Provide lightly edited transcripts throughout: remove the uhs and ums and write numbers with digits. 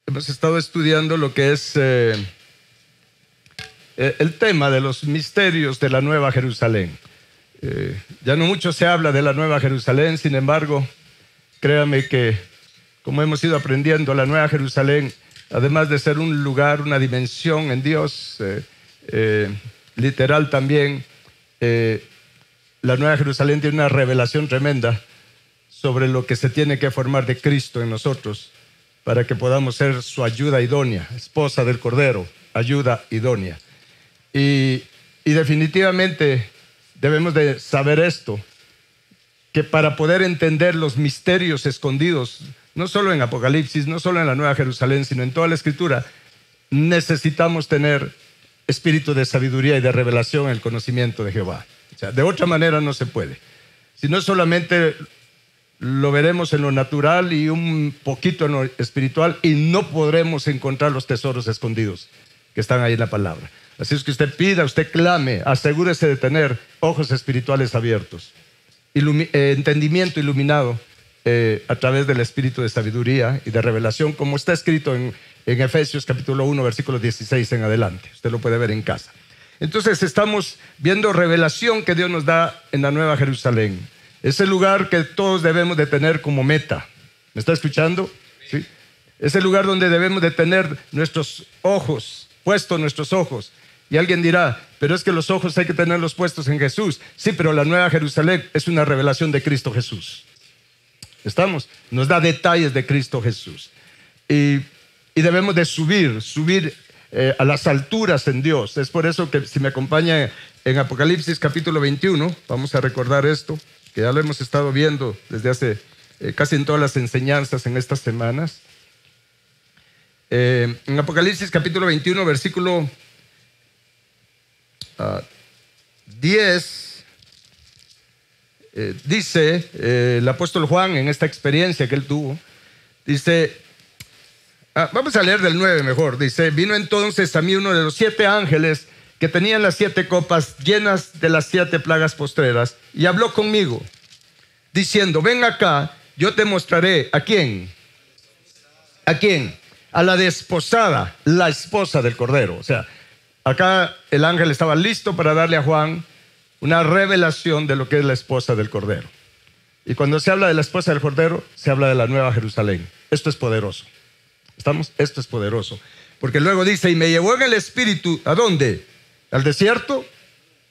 hemos estado estudiando lo que es el tema de los misterios de la Nueva Jerusalén. Ya no mucho se habla de la Nueva Jerusalén, sin embargo, créame que como hemos ido aprendiendo, la Nueva Jerusalén, además de ser un lugar, una dimensión en Dios, literal también, la Nueva Jerusalén tiene una revelación tremenda sobre lo que se tiene que formar de Cristo en nosotros para que podamos ser su ayuda idónea, esposa del Cordero, ayuda idónea. Y definitivamente debemos de saber esto, que para poder entender los misterios escondidos, no solo en Apocalipsis, no solo en la Nueva Jerusalén, sino en toda la Escritura, necesitamos tener espíritu de sabiduría y de revelación en el conocimiento de Jehová. O sea, de otra manera no se puede. Si no, solamente lo veremos en lo natural y un poquito en lo espiritual, y no podremos encontrar los tesoros escondidos que están ahí en la palabra. Así es que usted pida, usted clame, asegúrese de tener ojos espirituales abiertos, entendimiento iluminado a través del espíritu de sabiduría y de revelación, como está escrito en Efesios capítulo 1, versículo 16 en adelante. Usted lo puede ver en casa. Entonces estamos viendo revelación que Dios nos da en la Nueva Jerusalén. Es el lugar que todos debemos de tener como meta. ¿Me está escuchando? ¿Sí? Es el lugar donde debemos de tener nuestros ojos, puestos nuestros ojos. Y alguien dirá, pero es que los ojos hay que tenerlos puestos en Jesús. Sí, pero la Nueva Jerusalén es una revelación de Cristo Jesús. ¿Estamos? Nos da detalles de Cristo Jesús. Y debemos de subir a las alturas en Dios. Es por eso que si me acompaña en Apocalipsis capítulo 21, vamos a recordar esto, que ya lo hemos estado viendo desde hace casi en todas las enseñanzas en estas semanas. En Apocalipsis capítulo 21, versículo 10, dice el apóstol Juan en esta experiencia que él tuvo, dice, vamos a leer del 9 mejor, dice, vino entonces a mí uno de los 7 ángeles que tenían las 7 copas llenas de las 7 plagas postreras y habló conmigo, diciendo, ven acá, yo te mostraré, ¿a quién? ¿A quién? A la desposada, la esposa del Cordero. O sea, acá el ángel estaba listo para darle a Juan una revelación de lo que es la esposa del Cordero. Y cuando se habla de la esposa del Cordero, se habla de la Nueva Jerusalén. Esto es poderoso. ¿Estamos? Esto es poderoso. Porque luego dice, y me llevó en el espíritu, ¿a dónde? ¿Al desierto?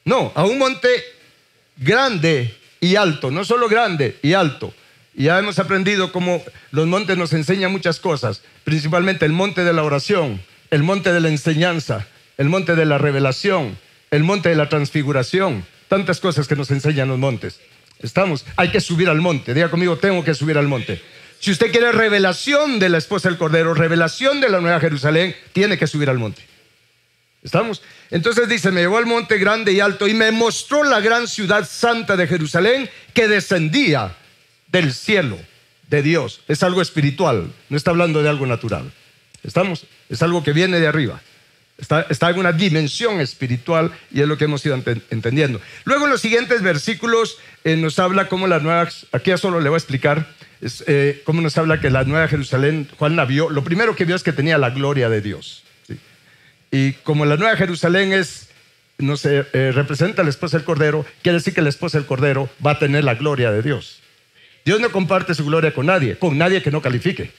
No, a un monte grande y alto. No solo grande y alto. Y ya hemos aprendido cómo los montes nos enseñan muchas cosas. Principalmente el monte de la oración, el monte de la enseñanza, el monte de la revelación, el monte de la transfiguración. Tantas cosas que nos enseñan los montes. ¿Estamos? Hay que subir al monte. Diga conmigo, tengo que subir al monte. Si usted quiere revelación de la esposa del Cordero, revelación de la Nueva Jerusalén, tiene que subir al monte. ¿Estamos? Entonces dice, me llevó al monte grande y alto y me mostró la gran ciudad santa de Jerusalén que descendía del cielo de Dios. Es algo espiritual, no está hablando de algo natural. ¿Estamos? Es algo que viene de arriba. Está en una dimensión espiritual y es lo que hemos ido entendiendo. Luego en los siguientes versículos nos habla cómo la nueva, aquí ya solo le voy a explicar, cómo nos habla que la Nueva Jerusalén, Juan la vio, lo primero que vio es que tenía la gloria de Dios. ¿Sí? Y como la Nueva Jerusalén representa a la esposa del Cordero, quiere decir que la esposa del Cordero va a tener la gloria de Dios. Dios no comparte su gloria con nadie que no califique.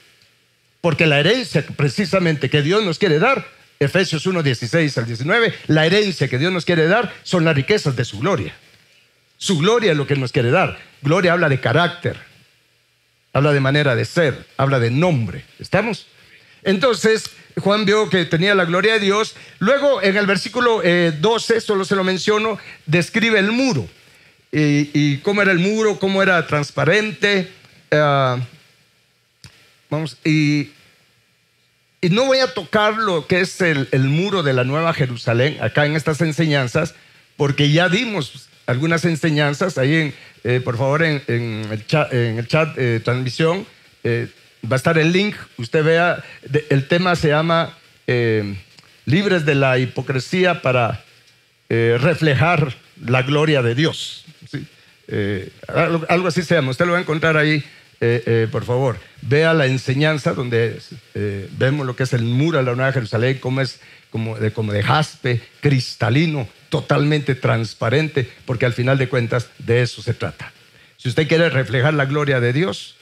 Porque la herencia precisamente que Dios nos quiere dar, Efesios 1, 16 al 19, la herencia que Dios nos quiere dar son las riquezas de su gloria. Su gloria es lo que Él nos quiere dar. Gloria habla de carácter, habla de manera de ser, habla de nombre. ¿Estamos? Entonces, Juan vio que tenía la gloria de Dios. Luego, en el versículo 12, solo se lo menciono, describe el muro. Y cómo era el muro, cómo era transparente. Y no voy a tocar lo que es el muro de la Nueva Jerusalén acá en estas enseñanzas, porque ya dimos algunas enseñanzas ahí, por favor, en el chat transmisión, va a estar el link, usted vea, el tema se llama libres de la hipocresía para reflejar la gloria de Dios. ¿Sí? Algo así se llama, usted lo va a encontrar ahí por favor, vea la enseñanza donde vemos lo que es el muro de la Nueva Jerusalén, cómo es como de jaspe, cristalino, totalmente transparente, porque al final de cuentas de eso se trata. Si usted quiere reflejar la gloria de Dios,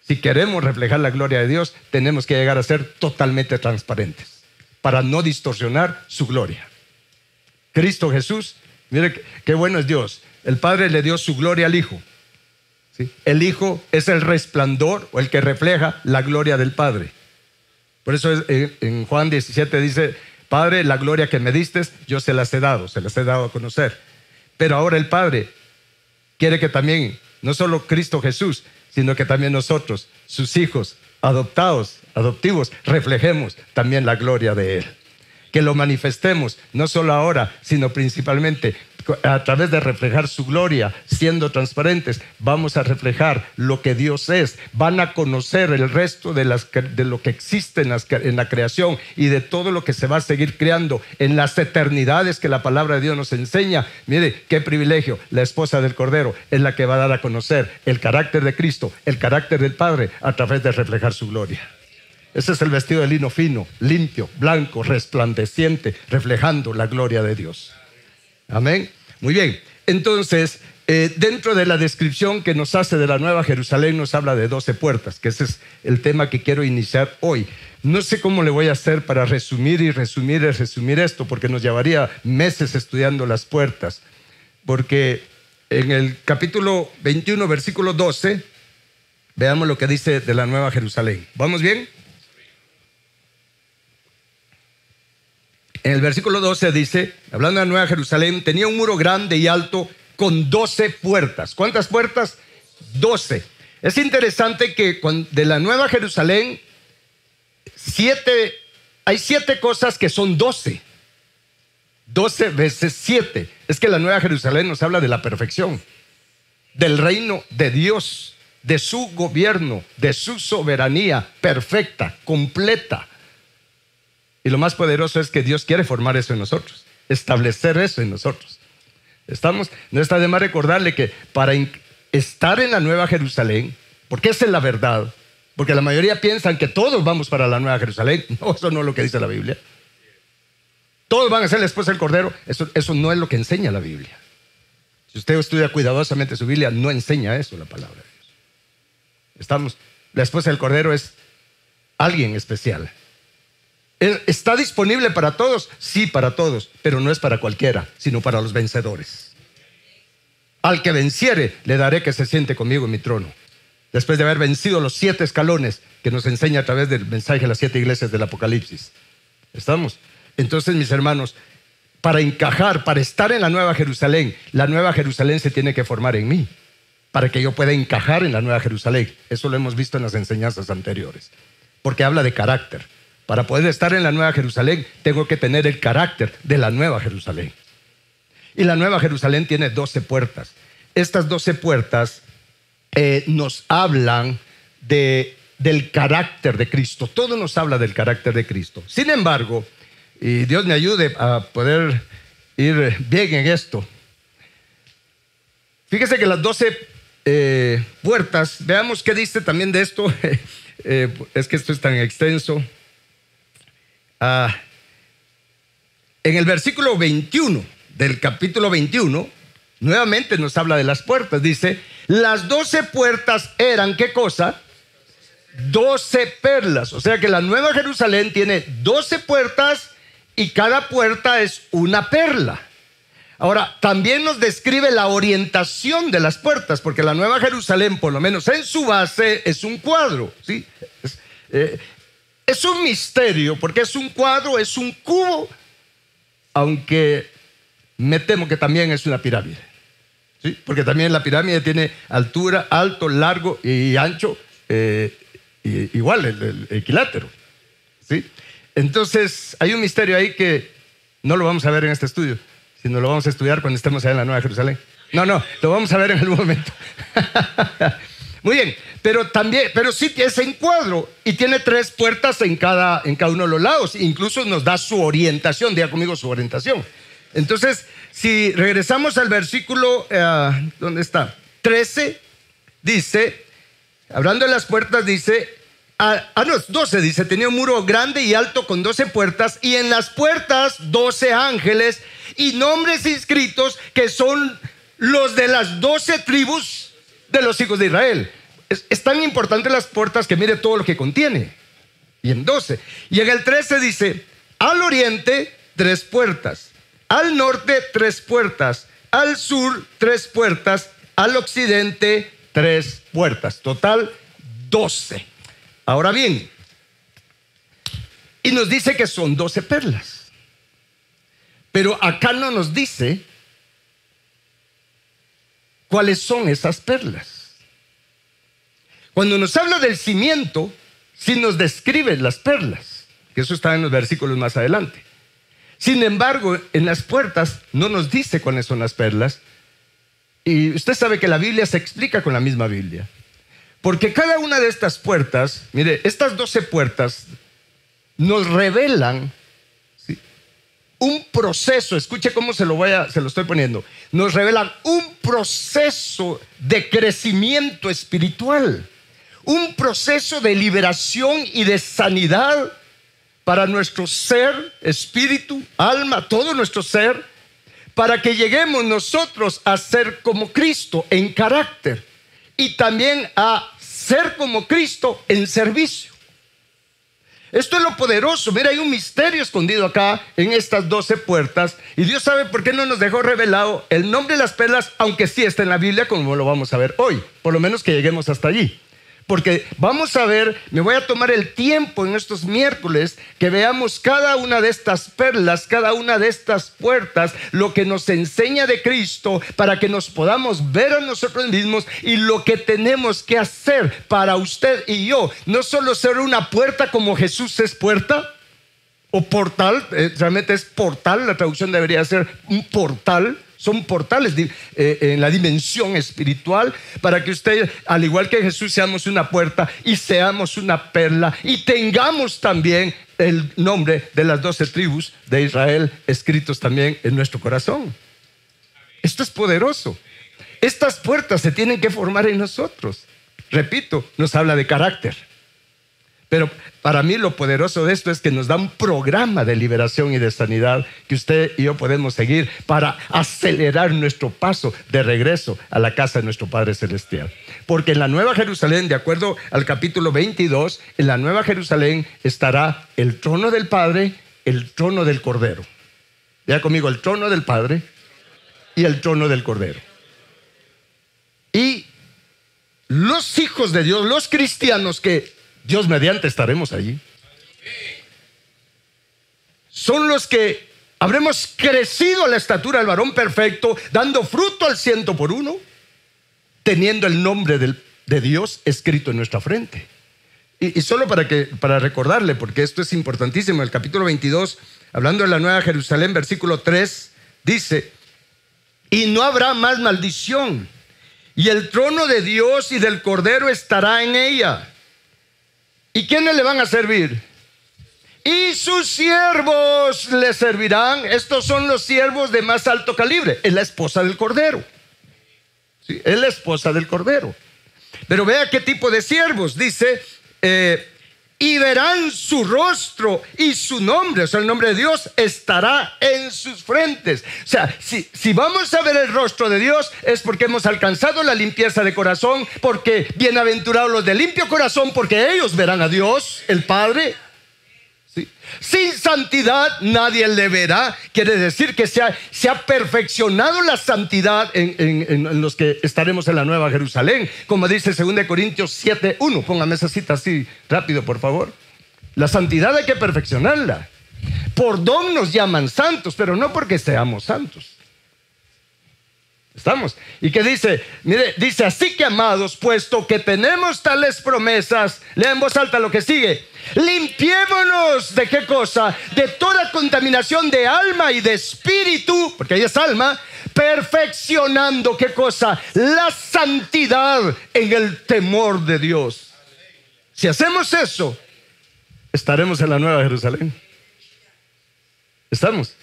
si queremos reflejar la gloria de Dios, tenemos que llegar a ser totalmente transparentes para no distorsionar su gloria. Cristo Jesús, mire qué bueno es Dios. El Padre le dio su gloria al Hijo. ¿Sí? El Hijo es el resplandor o el que refleja la gloria del Padre. Por eso en Juan 17 dice: Padre, la gloria que me diste, yo se las he dado a conocer. Pero ahora el Padre quiere que también, no solo Cristo Jesús, sino que también nosotros, sus hijos adoptivos, reflejemos también la gloria de Él. Que lo manifestemos, no solo ahora, sino principalmente a través de reflejar su gloria, siendo transparentes. Vamos a reflejar lo que Dios es. Van a conocer el resto de lo que existe en la creación y de todo lo que se va a seguir creando en las eternidades que la palabra de Dios nos enseña. Mire, qué privilegio. La esposa del Cordero es la que va a dar a conocer el carácter de Cristo, el carácter del Padre, a través de reflejar su gloria. Ese es el vestido de lino fino, limpio, blanco, resplandeciente, reflejando la gloria de Dios. Amén. Muy bien. Entonces, dentro de la descripción que nos hace de la Nueva Jerusalén, nos habla de 12 puertas, que ese es el tema que quiero iniciar hoy. No sé cómo le voy a hacer para resumir esto, porque nos llevaría meses estudiando las puertas. Porque en el capítulo 21, versículo 12, veamos lo que dice de la Nueva Jerusalén. ¿Vamos bien? En el versículo 12 dice, hablando de la Nueva Jerusalén, tenía un muro grande y alto con 12 puertas. ¿Cuántas puertas? 12. Es interesante que de la Nueva Jerusalén, hay 7 cosas que son 12. 12 veces 7. Es que la Nueva Jerusalén nos habla de la perfección, del reino de Dios, de su gobierno, de su soberanía perfecta, completa. Y lo más poderoso es que Dios quiere formar eso en nosotros, establecer eso en nosotros. No está de más recordarle que para estar en la Nueva Jerusalén, porque esa es la verdad, porque la mayoría piensan que todos vamos para la Nueva Jerusalén. No, eso no es lo que dice la Biblia. Todos van a ser la esposa del Cordero. Eso no es lo que enseña la Biblia. Si usted estudia cuidadosamente su Biblia, no enseña eso la palabra de Dios. La esposa del Cordero es alguien especial. ¿Está disponible para todos? Sí, para todos, pero no es para cualquiera, sino para los vencedores. Al que venciere, le daré que se siente conmigo en mi trono. Después de haber vencido los 7 escalones que nos enseña a través del mensaje de las 7 iglesias del Apocalipsis. ¿Estamos? Entonces, mis hermanos, para encajar, para estar en la Nueva Jerusalén se tiene que formar en mí, para que yo pueda encajar en la Nueva Jerusalén. Eso lo hemos visto en las enseñanzas anteriores, porque habla de carácter. Para poder estar en la Nueva Jerusalén, tengo que tener el carácter de la Nueva Jerusalén. Y la Nueva Jerusalén tiene 12 puertas. Estas 12 puertas nos hablan del carácter de Cristo. Todo nos habla del carácter de Cristo. Sin embargo, y Dios me ayude a poder ir bien en esto. Fíjese que las 12 puertas, veamos qué dice también de esto. Es que esto es tan extenso. En el versículo 21 del capítulo 21, nuevamente nos habla de las puertas. Dice, las 12 puertas eran, ¿qué cosa? 12 perlas. O sea que la Nueva Jerusalén tiene 12 puertas y cada puerta es una perla. Ahora, también nos describe la orientación de las puertas, porque la Nueva Jerusalén, por lo menos en su base, es un cuadro, ¿sí? Es un misterio, porque es un cuadro, es un cubo, aunque me temo que también es una pirámide, ¿sí? Porque también la pirámide tiene altura, alto, largo y ancho, igual el equilátero, ¿sí? Entonces hay un misterio ahí que no lo vamos a ver en este estudio, sino lo vamos a estudiar cuando estemos allá en la Nueva Jerusalén. No, lo vamos a ver en algún momento. Muy bien, pero sí es en cuadro y tiene 3 puertas en cada uno de los lados. Incluso nos da su orientación, diga conmigo su orientación. Entonces, si regresamos al versículo, ¿dónde está? 13, dice, hablando de las puertas, dice, no, 12 dice, tenía un muro grande y alto con 12 puertas, y en las puertas 12 ángeles y nombres inscritos que son los de las 12 tribus de los hijos de Israel. Es tan importante las puertas que mire todo lo que contiene. Y en 12. Y en el 13 dice, al oriente 3 puertas, al norte 3 puertas, al sur 3 puertas, al occidente 3 puertas. Total 12. Ahora bien, y nos dice que son 12 perlas. Pero acá no nos dice cuáles son esas perlas. Cuando nos habla del cimiento, sí nos describe las perlas, que eso está en los versículos más adelante. Sin embargo, en las puertas no nos dice cuáles son las perlas. Y usted sabe que la Biblia se explica con la misma Biblia. Porque cada una de estas puertas, mire, estas 12 puertas nos revelan, ¿sí?, un proceso. Escuche cómo se lo estoy poniendo. Nos revelan un proceso de crecimiento espiritual, un proceso de liberación y de sanidad para nuestro ser, espíritu, alma, todo nuestro ser, para que lleguemos nosotros a ser como Cristo en carácter y también a ser como Cristo en servicio. Esto es lo poderoso. Mira, hay un misterio escondido acá en estas 12 puertas, y Dios sabe por qué no nos dejó revelado el nombre de las perlas, aunque sí está en la Biblia, como lo vamos a ver hoy, por lo menos que lleguemos hasta allí. Porque vamos a ver, me voy a tomar el tiempo en estos miércoles que veamos cada una de estas perlas, cada una de estas puertas, lo que nos enseña de Cristo, para que nos podamos ver a nosotros mismos y lo que tenemos que hacer para usted y yo. No solo ser una puerta como Jesús es puerta o portal, realmente es portal, la traducción debería ser un portal. Son portales en la dimensión espiritual, para que usted, al igual que Jesús, seamos una puerta y seamos una perla, y tengamos también el nombre de las 12 tribus de Israel escritos también en nuestro corazón. Esto es poderoso. Estas puertas se tienen que formar en nosotros. Repito, nos habla de carácter. Pero para mí lo poderoso de esto es que nos da un programa de liberación y de sanidad que usted y yo podemos seguir para acelerar nuestro paso de regreso a la casa de nuestro Padre Celestial. Porque en la Nueva Jerusalén, de acuerdo al capítulo 22, en la Nueva Jerusalén estará el trono del Padre, el trono del Cordero. Vea conmigo, el trono del Padre y el trono del Cordero. Y los hijos de Dios, los cristianos que Dios mediante estaremos allí, son los que habremos crecido a la estatura del varón perfecto, dando fruto al 100%, teniendo el nombre de Dios escrito en nuestra frente. Y solo para recordarle, porque esto es importantísimo, el capítulo 22, hablando de la Nueva Jerusalén, versículo 3, dice: y no habrá más maldición, y el trono de Dios y del Cordero estará en ella. ¿Y quiénes le van a servir? Y sus siervos le servirán. Estos son los siervos de más alto calibre. Es la esposa del Cordero. Sí, es la esposa del Cordero. Pero vea qué tipo de siervos. Dice, y verán su rostro y su nombre, o sea, el nombre de Dios estará en sus frentes. O sea, si vamos a ver el rostro de Dios, es porque hemos alcanzado la limpieza de corazón, porque bienaventurados los de limpio corazón, porque ellos verán a Dios, el Padre. ¿Sí? Sin santidad nadie le verá. Quiere decir que se ha perfeccionado la santidad en los que estaremos en la Nueva Jerusalén, como dice 2 Corintios 7:1. Póngame esa cita así rápido, por favor. La santidad hay que perfeccionarla. Por don nos llaman santos, pero no porque seamos santos. ¿Estamos? ¿Y qué dice? Mire, dice: así que, amados, puesto que tenemos tales promesas, lea en voz alta lo que sigue: limpiémonos ¿de qué cosa? De toda contaminación de alma y de espíritu, porque ahí es alma, perfeccionando ¿qué cosa? La santidad en el temor de Dios. Si hacemos eso, estaremos en la Nueva Jerusalén. ¿Estamos?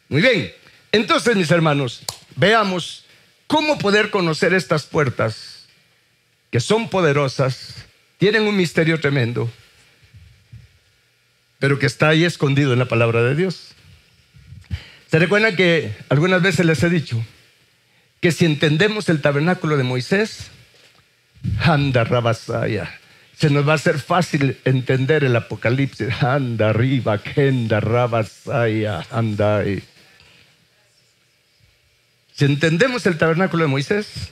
Muy bien. Entonces, mis hermanos, veamos cómo poder conocer estas puertas que son poderosas, tienen un misterio tremendo, pero que está ahí escondido en la palabra de Dios. ¿Se recuerdan que algunas veces les he dicho que si entendemos el tabernáculo de Moisés, anda rabasaya, se nos va a hacer fácil entender el Apocalipsis? Anda arriba, kenda rabasaya, anda ahí. Si entendemos el tabernáculo de Moisés,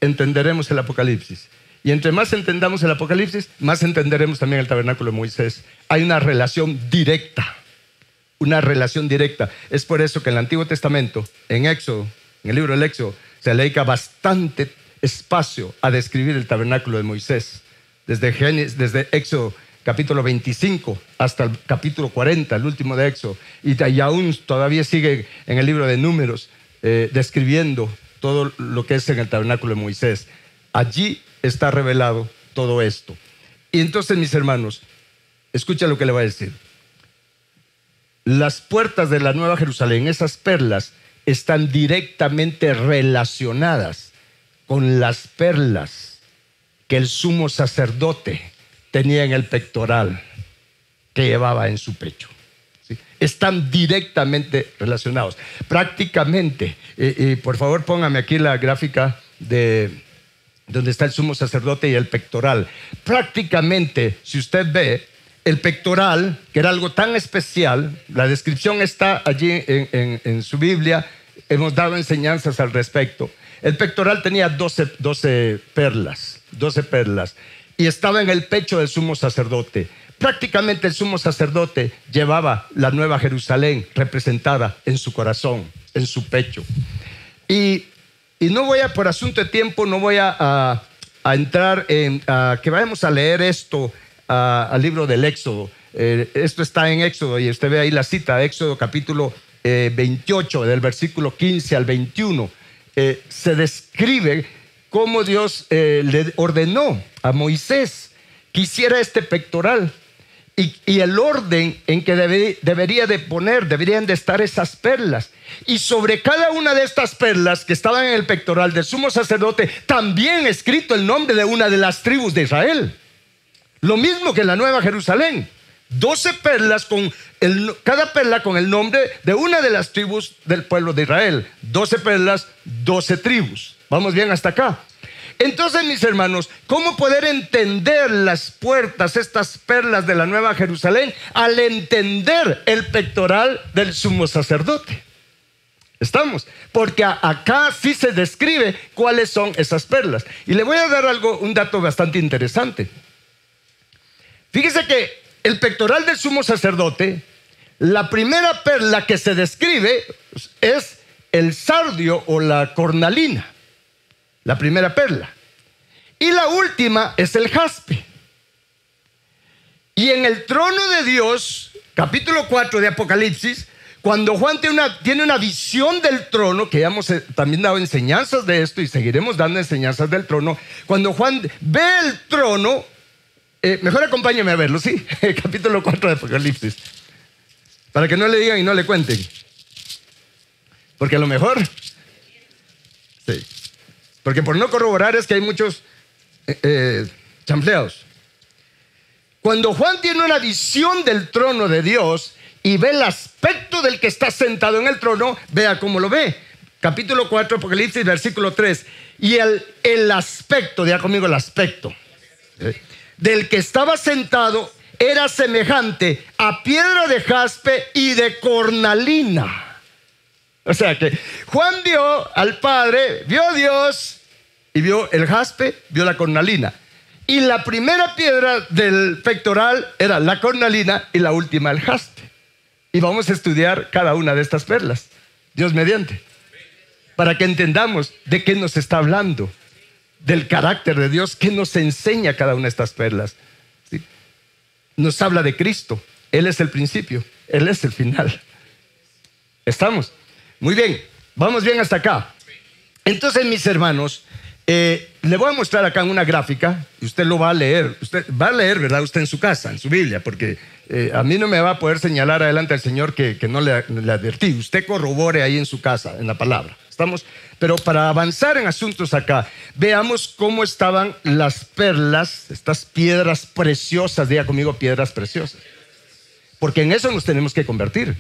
entenderemos el Apocalipsis. Y entre más entendamos el Apocalipsis, más entenderemos también el tabernáculo de Moisés. Hay una relación directa. Una relación directa. Es por eso que en el Antiguo Testamento, en Éxodo, en el libro del Éxodo, se le dedica bastante espacio a describir el tabernáculo de Moisés. Desde Éxodo capítulo 25 hasta el capítulo 40, el último de Éxodo. Y aún todavía sigue en el libro de Números describiendo todo lo que es en el tabernáculo de Moisés. Allí está revelado todo esto. Y entonces, mis hermanos, escucha lo que le voy a decir. Las puertas de la Nueva Jerusalén, esas perlas, están directamente relacionadas con las perlas que el sumo sacerdote tenía en el pectoral, que llevaba en su pecho. ¿Sí? Están directamente relacionados. Prácticamente, por favor póngame aquí la gráfica de donde está el sumo sacerdote y el pectoral. Prácticamente, si usted ve, el pectoral, que era algo tan especial, la descripción está allí en su Biblia, hemos dado enseñanzas al respecto. El pectoral tenía 12 perlas, y estaba en el pecho del sumo sacerdote. Prácticamente el sumo sacerdote llevaba la Nueva Jerusalén representada en su corazón, en su pecho. Y no voy a, por asunto de tiempo, no voy a entrar en que vayamos a leer esto al libro del Éxodo. Esto está en Éxodo y usted ve ahí la cita, Éxodo capítulo 28, del versículo 15 al 21. Se describe cómo Dios le ordenó a Moisés que hiciera este pectoral y el orden en que deberían de estar esas perlas. Y sobre cada una de estas perlas que estaban en el pectoral del sumo sacerdote, también escrito el nombre de una de las tribus de Israel. Lo mismo que en la Nueva Jerusalén. 12 perlas, cada perla con el nombre de una de las tribus del pueblo de Israel. 12 perlas, 12 tribus. ¿Vamos bien hasta acá? Entonces, mis hermanos, ¿cómo poder entender las puertas, estas perlas de la Nueva Jerusalén, al entender el pectoral del sumo sacerdote? ¿Estamos? Porque acá sí se describe cuáles son esas perlas. Y le voy a dar un dato bastante interesante. Fíjese que el pectoral del sumo sacerdote, la primera perla que se describe es el sardio o la cornalina. La primera perla. Y la última es el jaspe. Y en el trono de Dios, capítulo 4 de Apocalipsis, cuando Juan tiene una visión del trono, que ya hemos también dado enseñanzas de esto y seguiremos dando enseñanzas del trono, cuando Juan ve el trono, mejor acompáñeme a verlo, ¿sí? Capítulo 4 de Apocalipsis, para que no le digan y no le cuenten, porque a lo mejor, sí, porque por no corroborar es que hay muchos chanfleados. Cuando Juan tiene una visión del trono de Dios y ve el aspecto del que está sentado en el trono, vea cómo lo ve. Capítulo 4, Apocalipsis, versículo 3. Y el aspecto, diga conmigo el aspecto, del que estaba sentado era semejante a piedra de jaspe y de cornalina. O sea que Juan vio al Padre, vio a Dios y vio el jaspe, vio la cornalina. Y la primera piedra del pectoral era la cornalina y la última el jaspe. Y vamos a estudiar cada una de estas perlas, Dios mediante, para que entendamos de qué nos está hablando, del carácter de Dios, qué nos enseña cada una de estas perlas. ¿Sí? Nos habla de Cristo. Él es el principio, Él es el final. ¿Estamos? Muy bien, vamos bien hasta acá. Entonces, mis hermanos, le voy a mostrar acá en una gráfica, y usted lo va a leer. Usted va a leer, ¿verdad? Usted en su casa, en su Biblia, porque a mí no me va a poder señalar adelante al Señor que no le advertí. Usted corrobore ahí en su casa, en la palabra. ¿Estamos? Pero para avanzar en asuntos acá, veamos cómo estaban las perlas, estas piedras preciosas. Diga conmigo, piedras preciosas. Porque en eso nos tenemos que convertir.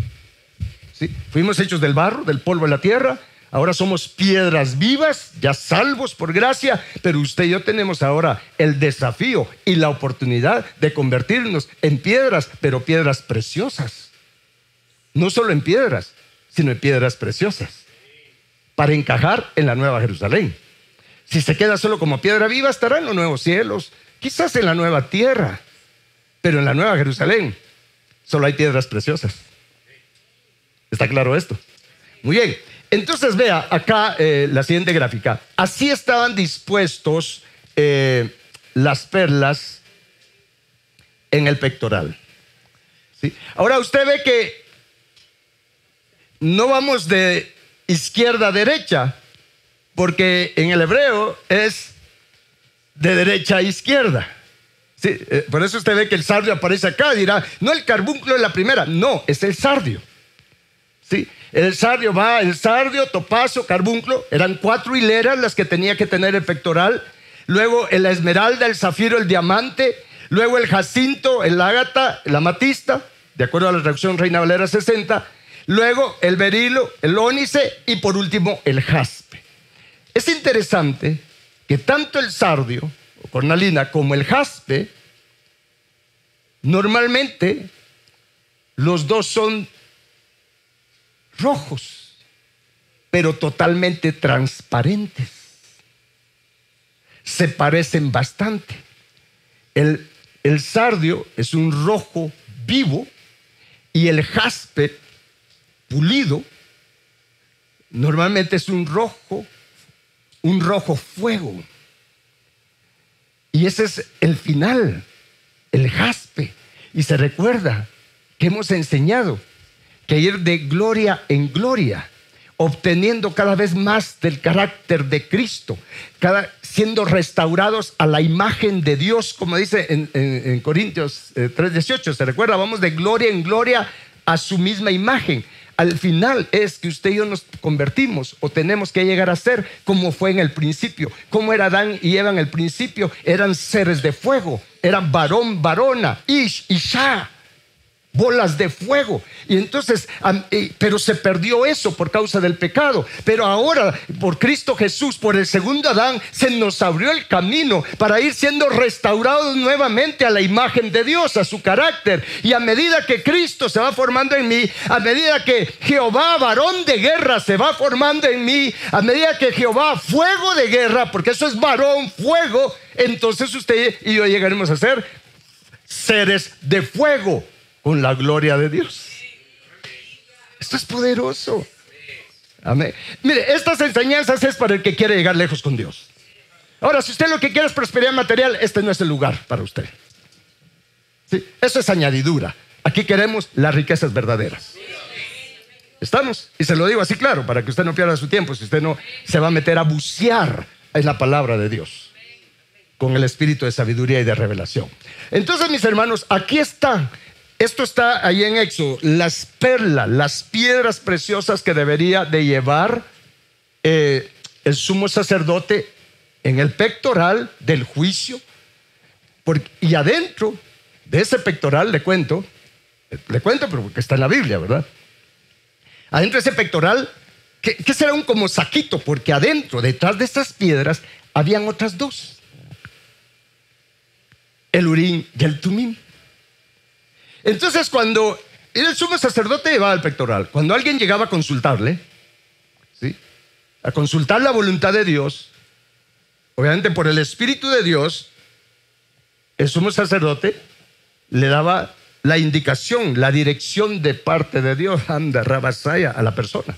¿Sí? Fuimos hechos del barro, del polvo de la tierra. Ahora somos piedras vivas, ya salvos por gracia, pero usted y yo tenemos ahora el desafío y la oportunidad de convertirnos en piedras, pero piedras preciosas. No solo en piedras, sino en piedras preciosas, para encajar en la nueva Jerusalén. Si se queda solo como piedra viva, estará en los nuevos cielos, quizás en la nueva tierra, pero en la nueva Jerusalén solo hay piedras preciosas. ¿Está claro esto? Muy bien. Entonces vea acá la siguiente gráfica. Así estaban dispuestos las perlas en el pectoral. ¿Sí? Ahora usted ve que no vamos de izquierda a derecha, porque en el hebreo es de derecha a izquierda. ¿Sí? Por eso usted ve que el sardio aparece acá. Dirá, no, el carbunclo es la primera. No, es el sardio. ¿Sí? El sardio va, el sardio, topacio, carbunclo. Eran 4 hileras las que tenía que tener el pectoral. Luego la esmeralda, el zafiro, el diamante. Luego el jacinto, el ágata, la amatista, de acuerdo a la traducción Reina Valera 60. Luego el berilo, el ónice y por último el jaspe. Es interesante que tanto el sardio o cornalina como el jaspe, normalmente los dos son rojos, pero totalmente transparentes. Se parecen bastante. El sardio es un rojo vivo y el jaspe pulido normalmente es un rojo fuego. Y ese es el final, el jaspe. Y se recuerda que hemos enseñado que ir de gloria en gloria, obteniendo cada vez más del carácter de Cristo, siendo restaurados a la imagen de Dios, como dice en Corintios 3:18. ¿Se recuerda? Vamos de gloria en gloria a su misma imagen. Al final es que usted y yo nos convertimos o tenemos que llegar a ser como fue en el principio. Como era Adán y Eva en el principio, eran seres de fuego, eran varón, varona, ish, isha, bolas de fuego. Y entonces, pero se perdió eso por causa del pecado. Pero ahora, por Cristo Jesús, por el segundo Adán, se nos abrió el camino para ir siendo restaurados nuevamente a la imagen de Dios, a su carácter. Y a medida que Cristo se va formando en mí, a medida que Jehová, varón de guerra, se va formando en mí, a medida que Jehová, fuego de guerra, porque eso es varón, fuego, entonces usted y yo llegaremos a ser seres de fuego, con la gloria de Dios. Esto es poderoso. Amén. Mire, estas enseñanzas es para el que quiere llegar lejos con Dios. Ahora, si usted lo que quiere es prosperidad material, este no es el lugar para usted. ¿Sí? Eso es añadidura. Aquí queremos las riquezas verdaderas. ¿Estamos? Y se lo digo así claro, para que usted no pierda su tiempo, si usted no se va a meter a bucear en la palabra de Dios, con el espíritu de sabiduría y de revelación. Entonces, mis hermanos, aquí está. Esto está ahí en Éxodo, las perlas, las piedras preciosas que debería de llevar el sumo sacerdote en el pectoral del juicio. Y adentro de ese pectoral, le cuento, pero porque está en la Biblia, ¿verdad? Adentro de ese pectoral, que será un como saquito, porque adentro, detrás de estas piedras, habían otras 2. El Urim y el Tumim. Entonces, cuando el sumo sacerdote llevaba el pectoral, cuando alguien llegaba a consultarle, ¿sí?, a consultar la voluntad de Dios, obviamente por el Espíritu de Dios, el sumo sacerdote le daba la indicación, la dirección de parte de Dios, anda, rabasaya, a la persona.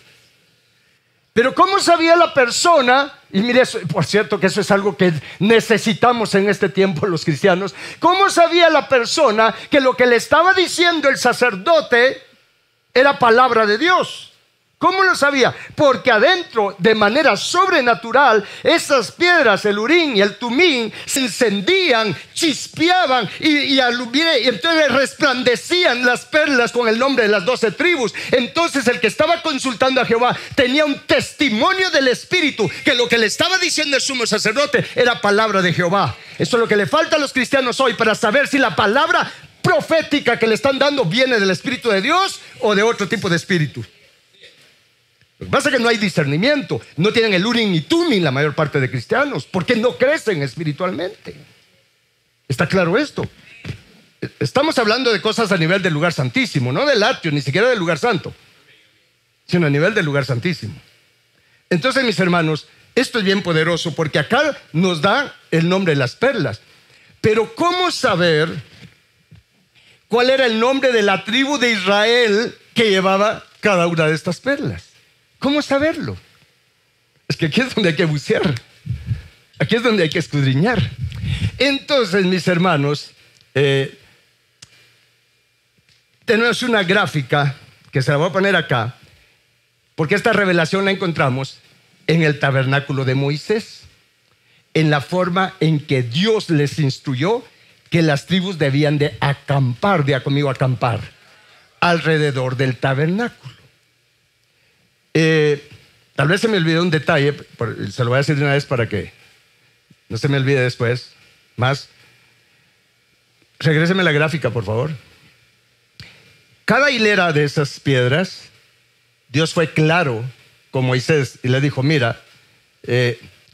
Pero ¿cómo sabía la persona? Y mire, por cierto que eso es algo que necesitamos en este tiempo los cristianos. ¿Cómo sabía la persona que lo que le estaba diciendo el sacerdote era palabra de Dios? ¿Cómo lo sabía? Porque adentro, de manera sobrenatural, esas piedras, el Urim y el Tumim, se encendían, chispeaban y entonces resplandecían las perlas con el nombre de las 12 tribus. Entonces el que estaba consultando a Jehová tenía un testimonio del Espíritu, que lo que le estaba diciendo el sumo sacerdote era palabra de Jehová. Eso es lo que le falta a los cristianos hoy para saber si la palabra profética que le están dando viene del Espíritu de Dios o de otro tipo de espíritu. Lo que pasa es que no hay discernimiento. No tienen el Urim y Tumim la mayor parte de cristianos, porque no crecen espiritualmente. ¿Está claro esto? Estamos hablando de cosas a nivel del lugar santísimo, no del atrio, ni siquiera del lugar santo, sino a nivel del lugar santísimo. Entonces, mis hermanos, esto es bien poderoso, porque acá nos da el nombre de las perlas. Pero ¿cómo saber cuál era el nombre de la tribu de Israel que llevaba cada una de estas perlas? ¿Cómo saberlo? Es que aquí es donde hay que bucear. Aquí es donde hay que escudriñar. Entonces, mis hermanos, tenemos una gráfica que se la voy a poner acá, porque esta revelación la encontramos en el tabernáculo de Moisés, en la forma en que Dios les instruyó que las tribus debían de acampar, diga conmigo, acampar, alrededor del tabernáculo. Tal vez se me olvidó un detalle, se lo voy a decir de una vez para que no se me olvide después. Más, regréseme la gráfica, por favor. Cada hilera de esas piedras, Dios fue claro con Moisés y le dijo: mira,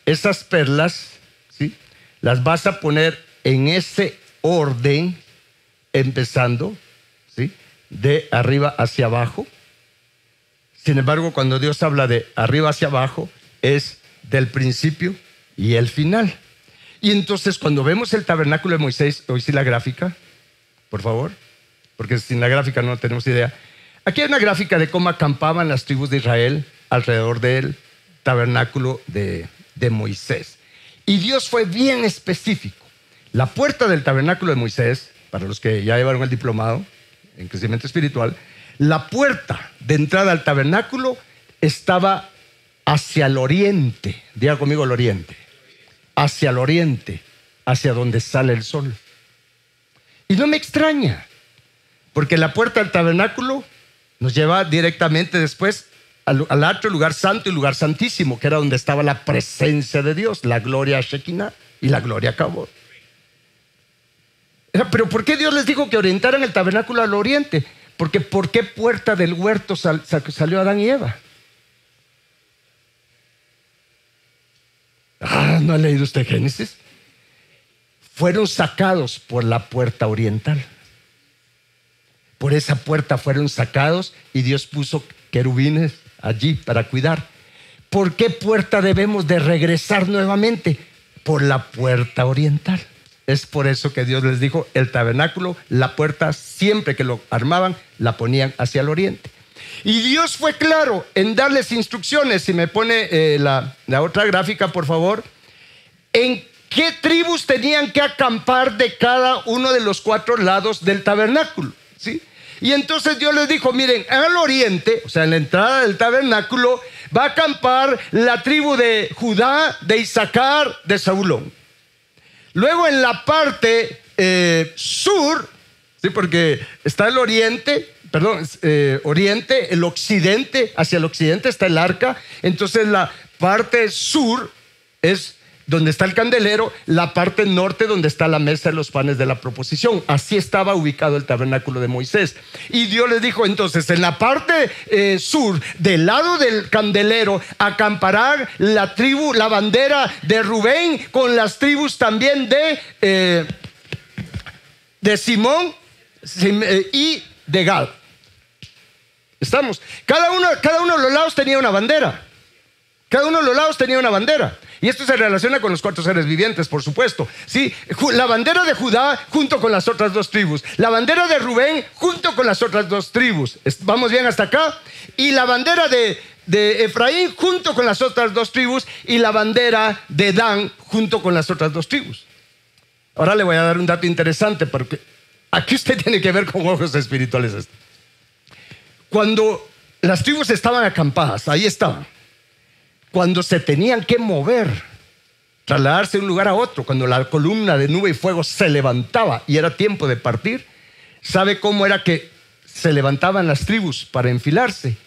esas perlas, ¿sí?, las vas a poner en ese orden, empezando, ¿sí?, de arriba hacia abajo. Sin embargo, cuando Dios habla de arriba hacia abajo, es del principio y el final. Y entonces, cuando vemos el tabernáculo de Moisés, hoy sí la gráfica, por favor, porque sin la gráfica no tenemos idea. Aquí hay una gráfica de cómo acampaban las tribus de Israel alrededor del tabernáculo de Moisés. Y Dios fue bien específico. La puerta del tabernáculo de Moisés, para los que ya llevaron el diplomado en crecimiento espiritual, la puerta de entrada al tabernáculo estaba hacia el oriente. Diga conmigo el oriente. Hacia el oriente, hacia donde sale el sol. Y no me extraña, porque la puerta del tabernáculo nos lleva directamente después al otro lugar santo y lugar santísimo, que era donde estaba la presencia de Dios, la gloria Shekinah y la gloria Kabod. Pero ¿por qué Dios les dijo que orientaran el tabernáculo al oriente? Porque ¿por qué puerta del huerto salió Adán y Eva? ¿No ha leído usted Génesis? Fueron sacados por la puerta oriental. Por esa puerta fueron sacados y Dios puso querubines allí para cuidar. ¿Por qué puerta debemos de regresar nuevamente? Por la puerta oriental. Es por eso que Dios les dijo: el tabernáculo, la puerta, siempre que lo armaban, la ponían hacia el oriente. Y Dios fue claro en darles instrucciones. Si me pone la otra gráfica, por favor. En qué tribus tenían que acampar de cada uno de los 4 lados del tabernáculo, ¿sí? Y entonces Dios les dijo: miren, al oriente, o sea, en la entrada del tabernáculo, va a acampar la tribu de Judá, de Isaacar, de Zabulón. Luego en la parte sur, ¿sí?, porque está el oriente, oriente, el occidente, hacia el occidente está el arca. Entonces la parte sur es donde está el candelero, la parte norte donde está la mesa de los panes de la proposición. Así estaba ubicado el tabernáculo de Moisés. Y Dios les dijo entonces: en la parte sur, del lado del candelero, acampará la tribu, la bandera de Rubén, con las tribus también de Simón y de Gad. Estamos. Cada uno de los lados tenía una bandera. Cada uno de los lados tenía una bandera. Y esto se relaciona con los 4 seres vivientes, por supuesto. ¿Sí? La bandera de Judá junto con las otras 2 tribus. La bandera de Rubén junto con las otras 2 tribus. ¿Vamos bien hasta acá? Y la bandera de Efraín junto con las otras 2 tribus. Y la bandera de Dan junto con las otras 2 tribus. Ahora le voy a dar un dato interesante, porque aquí usted tiene que ver con ojos espirituales esto. Cuando las tribus estaban acampadas, ahí estaban. Cuando se tenían que mover, trasladarse de un lugar a otro, cuando la columna de nube y fuego se levantaba y era tiempo de partir, ¿sabe cómo era que se levantaban las tribus para enfilarse?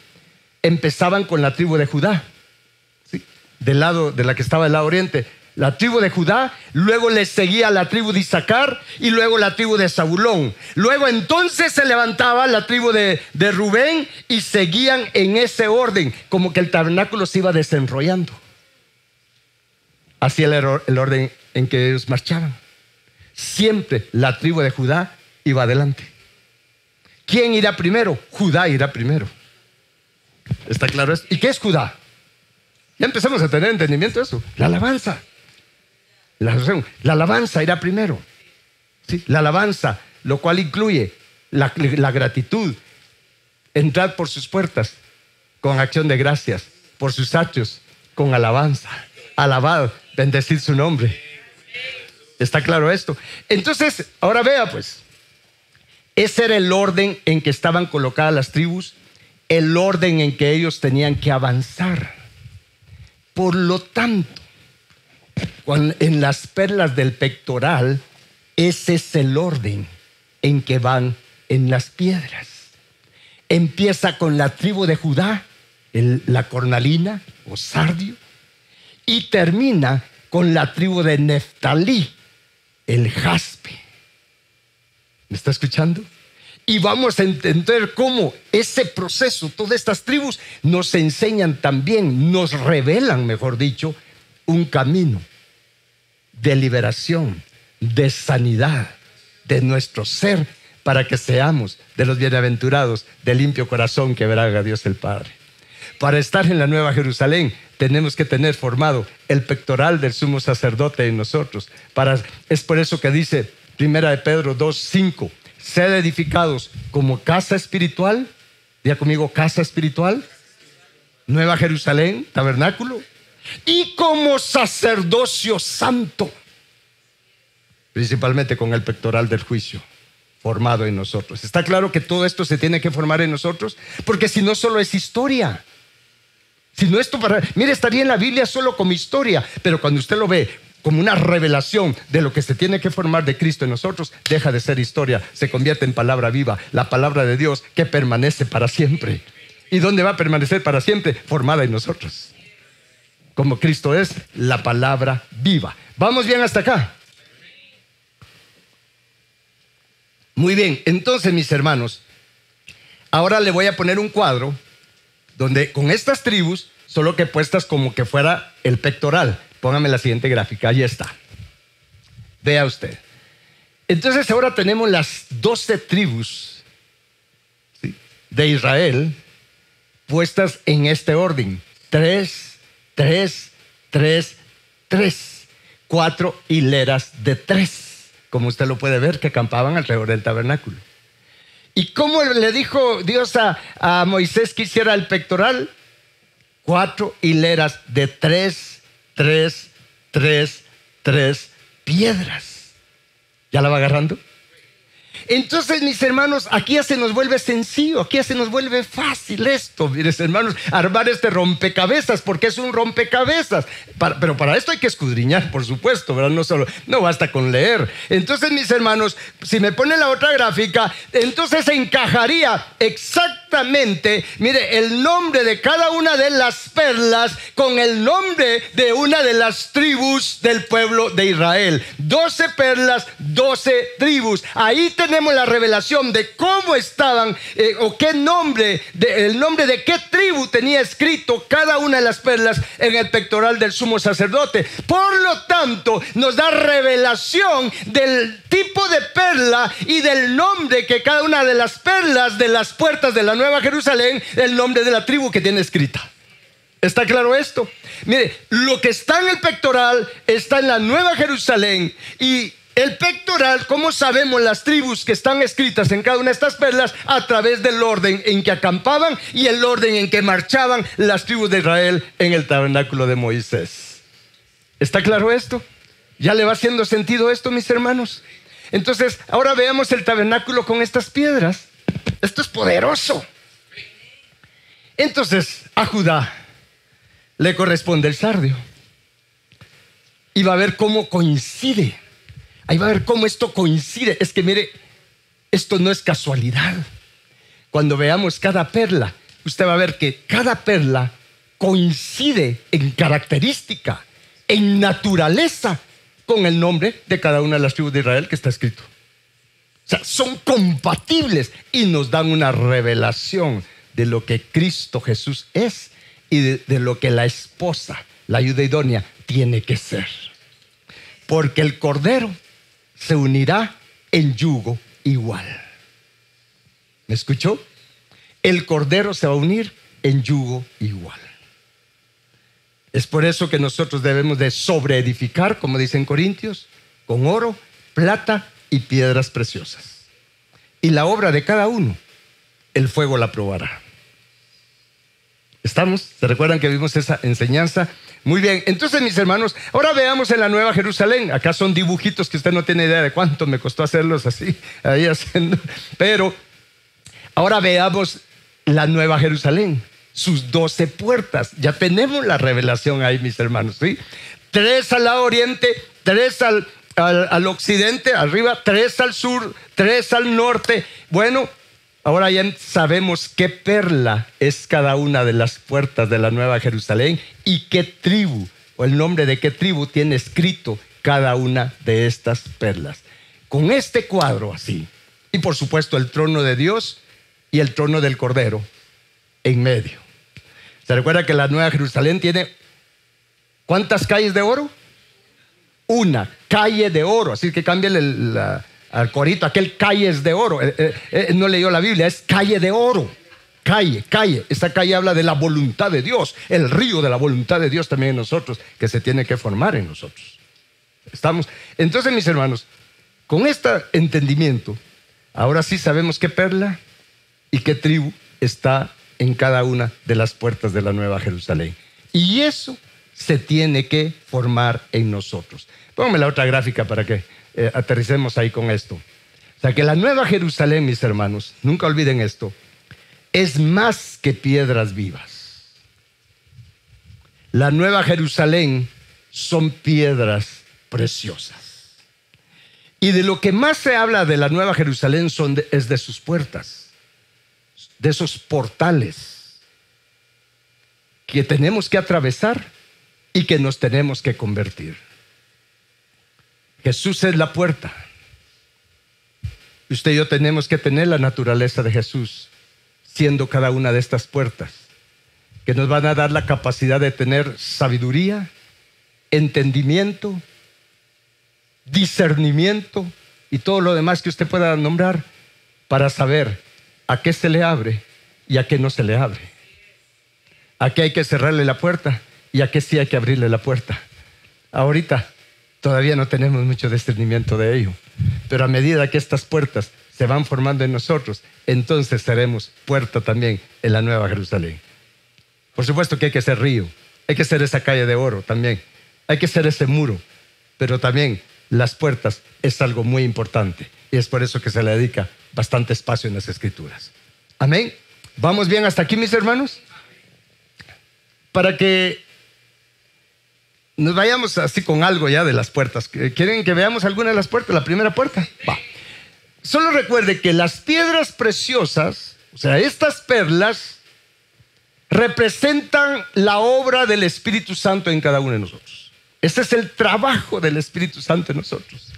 Empezaban con la tribu de Judá, ¿sí? Del lado de la que estaba del lado oriente. La tribu de Judá, luego le seguía la tribu de Isaacar y luego la tribu de Zabulón. Luego entonces se levantaba la tribu de Rubén y seguían en ese orden, como que el tabernáculo se iba desenrollando. Así era el orden en que ellos marchaban. Siempre la tribu de Judá iba adelante. ¿Quién irá primero? Judá irá primero. ¿Está claro esto? ¿Y qué es Judá? Ya empezamos a tener entendimiento de eso. La alabanza. La alabanza irá primero, ¿sí? La alabanza, lo cual incluye la gratitud. Entrad por sus puertas con acción de gracias, por sus atrios con alabanza. Alabad, bendecid su nombre. ¿Está claro esto? Entonces, ahora vea pues, ese era el orden en que estaban colocadas las tribus, el orden en que ellos tenían que avanzar. Por lo tanto, en las perlas del pectoral, ese es el orden en que van en las piedras. Empieza con la tribu de Judá, la cornalina o sardio, y termina con la tribu de Neftalí, el jaspe. ¿Me está escuchando? Y vamos a entender cómo ese proceso, todas estas tribus nos enseñan también, nos revelan, mejor dicho, un camino de liberación, de sanidad de nuestro ser, para que seamos de los bienaventurados, de limpio corazón que verá a Dios el Padre. Para estar en la Nueva Jerusalén tenemos que tener formado el pectoral del sumo sacerdote en nosotros. Es por eso que dice 1 de Pedro 2:5, sed edificados como casa espiritual. Diga conmigo, casa espiritual, Nueva Jerusalén, tabernáculo, y como sacerdocio santo, principalmente con el pectoral del juicio formado en nosotros. ¿Está claro que todo esto se tiene que formar en nosotros? Porque si no, solo es historia. Si no, mire, estaría en la Biblia solo como historia, pero cuando usted lo ve como una revelación de lo que se tiene que formar de Cristo en nosotros, deja de ser historia, se convierte en palabra viva, la palabra de Dios que permanece para siempre. ¿Y dónde va a permanecer para siempre? Formada en nosotros. Como Cristo es la palabra viva. ¿Vamos bien hasta acá? Muy bien, entonces mis hermanos, ahora le voy a poner un cuadro donde con estas tribus, solo que puestas como que fuera el pectoral. Póngame la siguiente gráfica, ahí está. Vea usted. Entonces ahora tenemos las 12 tribus, ¿sí?, de Israel puestas en este orden. 3, 3, 3, 3. 4 hileras de 3. Como usted lo puede ver, que acampaban alrededor del tabernáculo. ¿Y cómo le dijo Dios a Moisés que hiciera el pectoral? 4 hileras de 3, 3, 3, 3 piedras. ¿Ya la va agarrando? Entonces, mis hermanos, aquí ya se nos vuelve sencillo, aquí ya se nos vuelve fácil esto, mis hermanos, armar este rompecabezas, porque es un rompecabezas. Pero para esto hay que escudriñar, por supuesto, ¿verdad? No basta con leer. Entonces, mis hermanos, si me pone la otra gráfica, entonces encajaría exactamente, mire, el nombre de cada una de las perlas con el nombre de una de las tribus del pueblo de Israel. 12 perlas, 12 tribus. Ahí tenemos la revelación de cómo estaban o qué nombre, el nombre de qué tribu tenía escrito cada una de las perlas en el pectoral del sumo sacerdote. Por lo tanto, nos da revelación del tipo de perla y del nombre que cada una de las perlas de las puertas de la Nueva Jerusalén, el nombre de la tribu que tiene escrita. ¿Está claro esto? Mire, lo que está en el pectoral está en la Nueva Jerusalén. Y el pectoral, ¿cómo sabemos las tribus que están escritas en cada una de estas perlas? A través del orden en que acampaban y el orden en que marchaban las tribus de Israel en el tabernáculo de Moisés. ¿Está claro esto? ¿Ya le va haciendo sentido esto, mis hermanos? Entonces, ahora veamos el tabernáculo con estas piedras. Esto es poderoso. Entonces a Judá le corresponde el sardio. Y va a ver cómo coincide. Ahí va a ver cómo esto coincide. Es que mire, esto no es casualidad. Cuando veamos cada perla, usted va a ver que cada perla coincide en característica, en naturaleza, con el nombre de cada una de las tribus de Israel que está escrito. O sea, son compatibles y nos dan una revelación de lo que Cristo Jesús es y de lo que la esposa, la ayuda idónea, tiene que ser. Porque el Cordero se unirá en yugo igual. ¿Me escuchó? El Cordero se va a unir en yugo igual. Es por eso que nosotros debemos de sobreedificar, como dicen Corintios, con oro, plata y piedras preciosas. Y la obra de cada uno, el fuego la probará. ¿Estamos? ¿Se recuerdan que vimos esa enseñanza? Muy bien, entonces mis hermanos, ahora veamos en la Nueva Jerusalén. Acá son dibujitos que usted no tiene idea de cuánto me costó hacerlos así, ahí haciendo. Pero ahora veamos la Nueva Jerusalén, sus 12 puertas. Ya tenemos la revelación ahí, mis hermanos, ¿sí? 3 al lado oriente, 3 al occidente, arriba, 3 al sur, 3 al norte. Bueno, ahora ya sabemos qué perla es cada una de las puertas de la Nueva Jerusalén y qué tribu, o el nombre de qué tribu tiene escrito cada una de estas perlas. Con este cuadro así, y por supuesto el trono de Dios y el trono del Cordero en medio. ¿Se recuerda que la Nueva Jerusalén tiene cuántas calles de oro? Una calle de oro, así que cámbiale al corito, aquel calles de oro. No leyó la Biblia, es calle de oro. Calle. Esta calle habla de la voluntad de Dios, el río de la voluntad de Dios también en nosotros, que se tiene que formar en nosotros. ¿Estamos? Entonces, mis hermanos, con este entendimiento, ahora sí sabemos qué perla y qué tribu está en cada una de las puertas de la Nueva Jerusalén. Y eso se tiene que formar en nosotros. Póngame la otra gráfica para que aterricemos ahí con esto. O sea que la Nueva Jerusalén, mis hermanos, nunca olviden esto, es más que piedras vivas. La Nueva Jerusalén son piedras preciosas. Y de lo que más se habla de la Nueva Jerusalén es de sus puertas, de esos portales que tenemos que atravesar y que nos tenemos que convertir. Jesús es la puerta. Usted y yo tenemos que tener la naturaleza de Jesús, siendo cada una de estas puertas, que nos van a dar la capacidad de tener sabiduría, entendimiento, discernimiento y todo lo demás que usted pueda nombrar para saber a qué se le abre y a qué no se le abre. A qué hay que cerrarle la puerta y a qué sí hay que abrirle la puerta. Ahorita todavía no tenemos mucho discernimiento de ello, pero a medida que estas puertas se van formando en nosotros, entonces seremos puerta también en la Nueva Jerusalén. Por supuesto que hay que ser río, hay que ser esa calle de oro también, hay que ser ese muro, pero también las puertas es algo muy importante y es por eso que se le dedica bastante espacio en las Escrituras. Amén. ¿Vamos bien hasta aquí, mis hermanos? Para que nos vayamos así con algo ya de las puertas. ¿Quieren que veamos alguna de las puertas? La primera puerta. Va. Solo recuerde que las piedras preciosas, o sea, estas perlas, representan la obra del Espíritu Santo en cada uno de nosotros. Ese es el trabajo del Espíritu Santo en nosotros.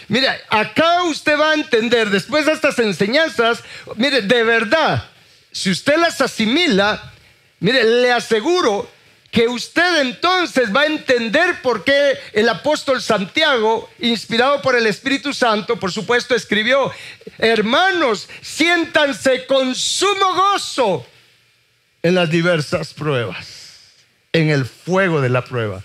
Mire, acá usted va a entender, después de estas enseñanzas, mire, de verdad, si usted las asimila, mire, le aseguro que usted entonces va a entender por qué el apóstol Santiago, inspirado por el Espíritu Santo, por supuesto, escribió: hermanos, siéntanse con sumo gozo en las diversas pruebas, en el fuego de la prueba,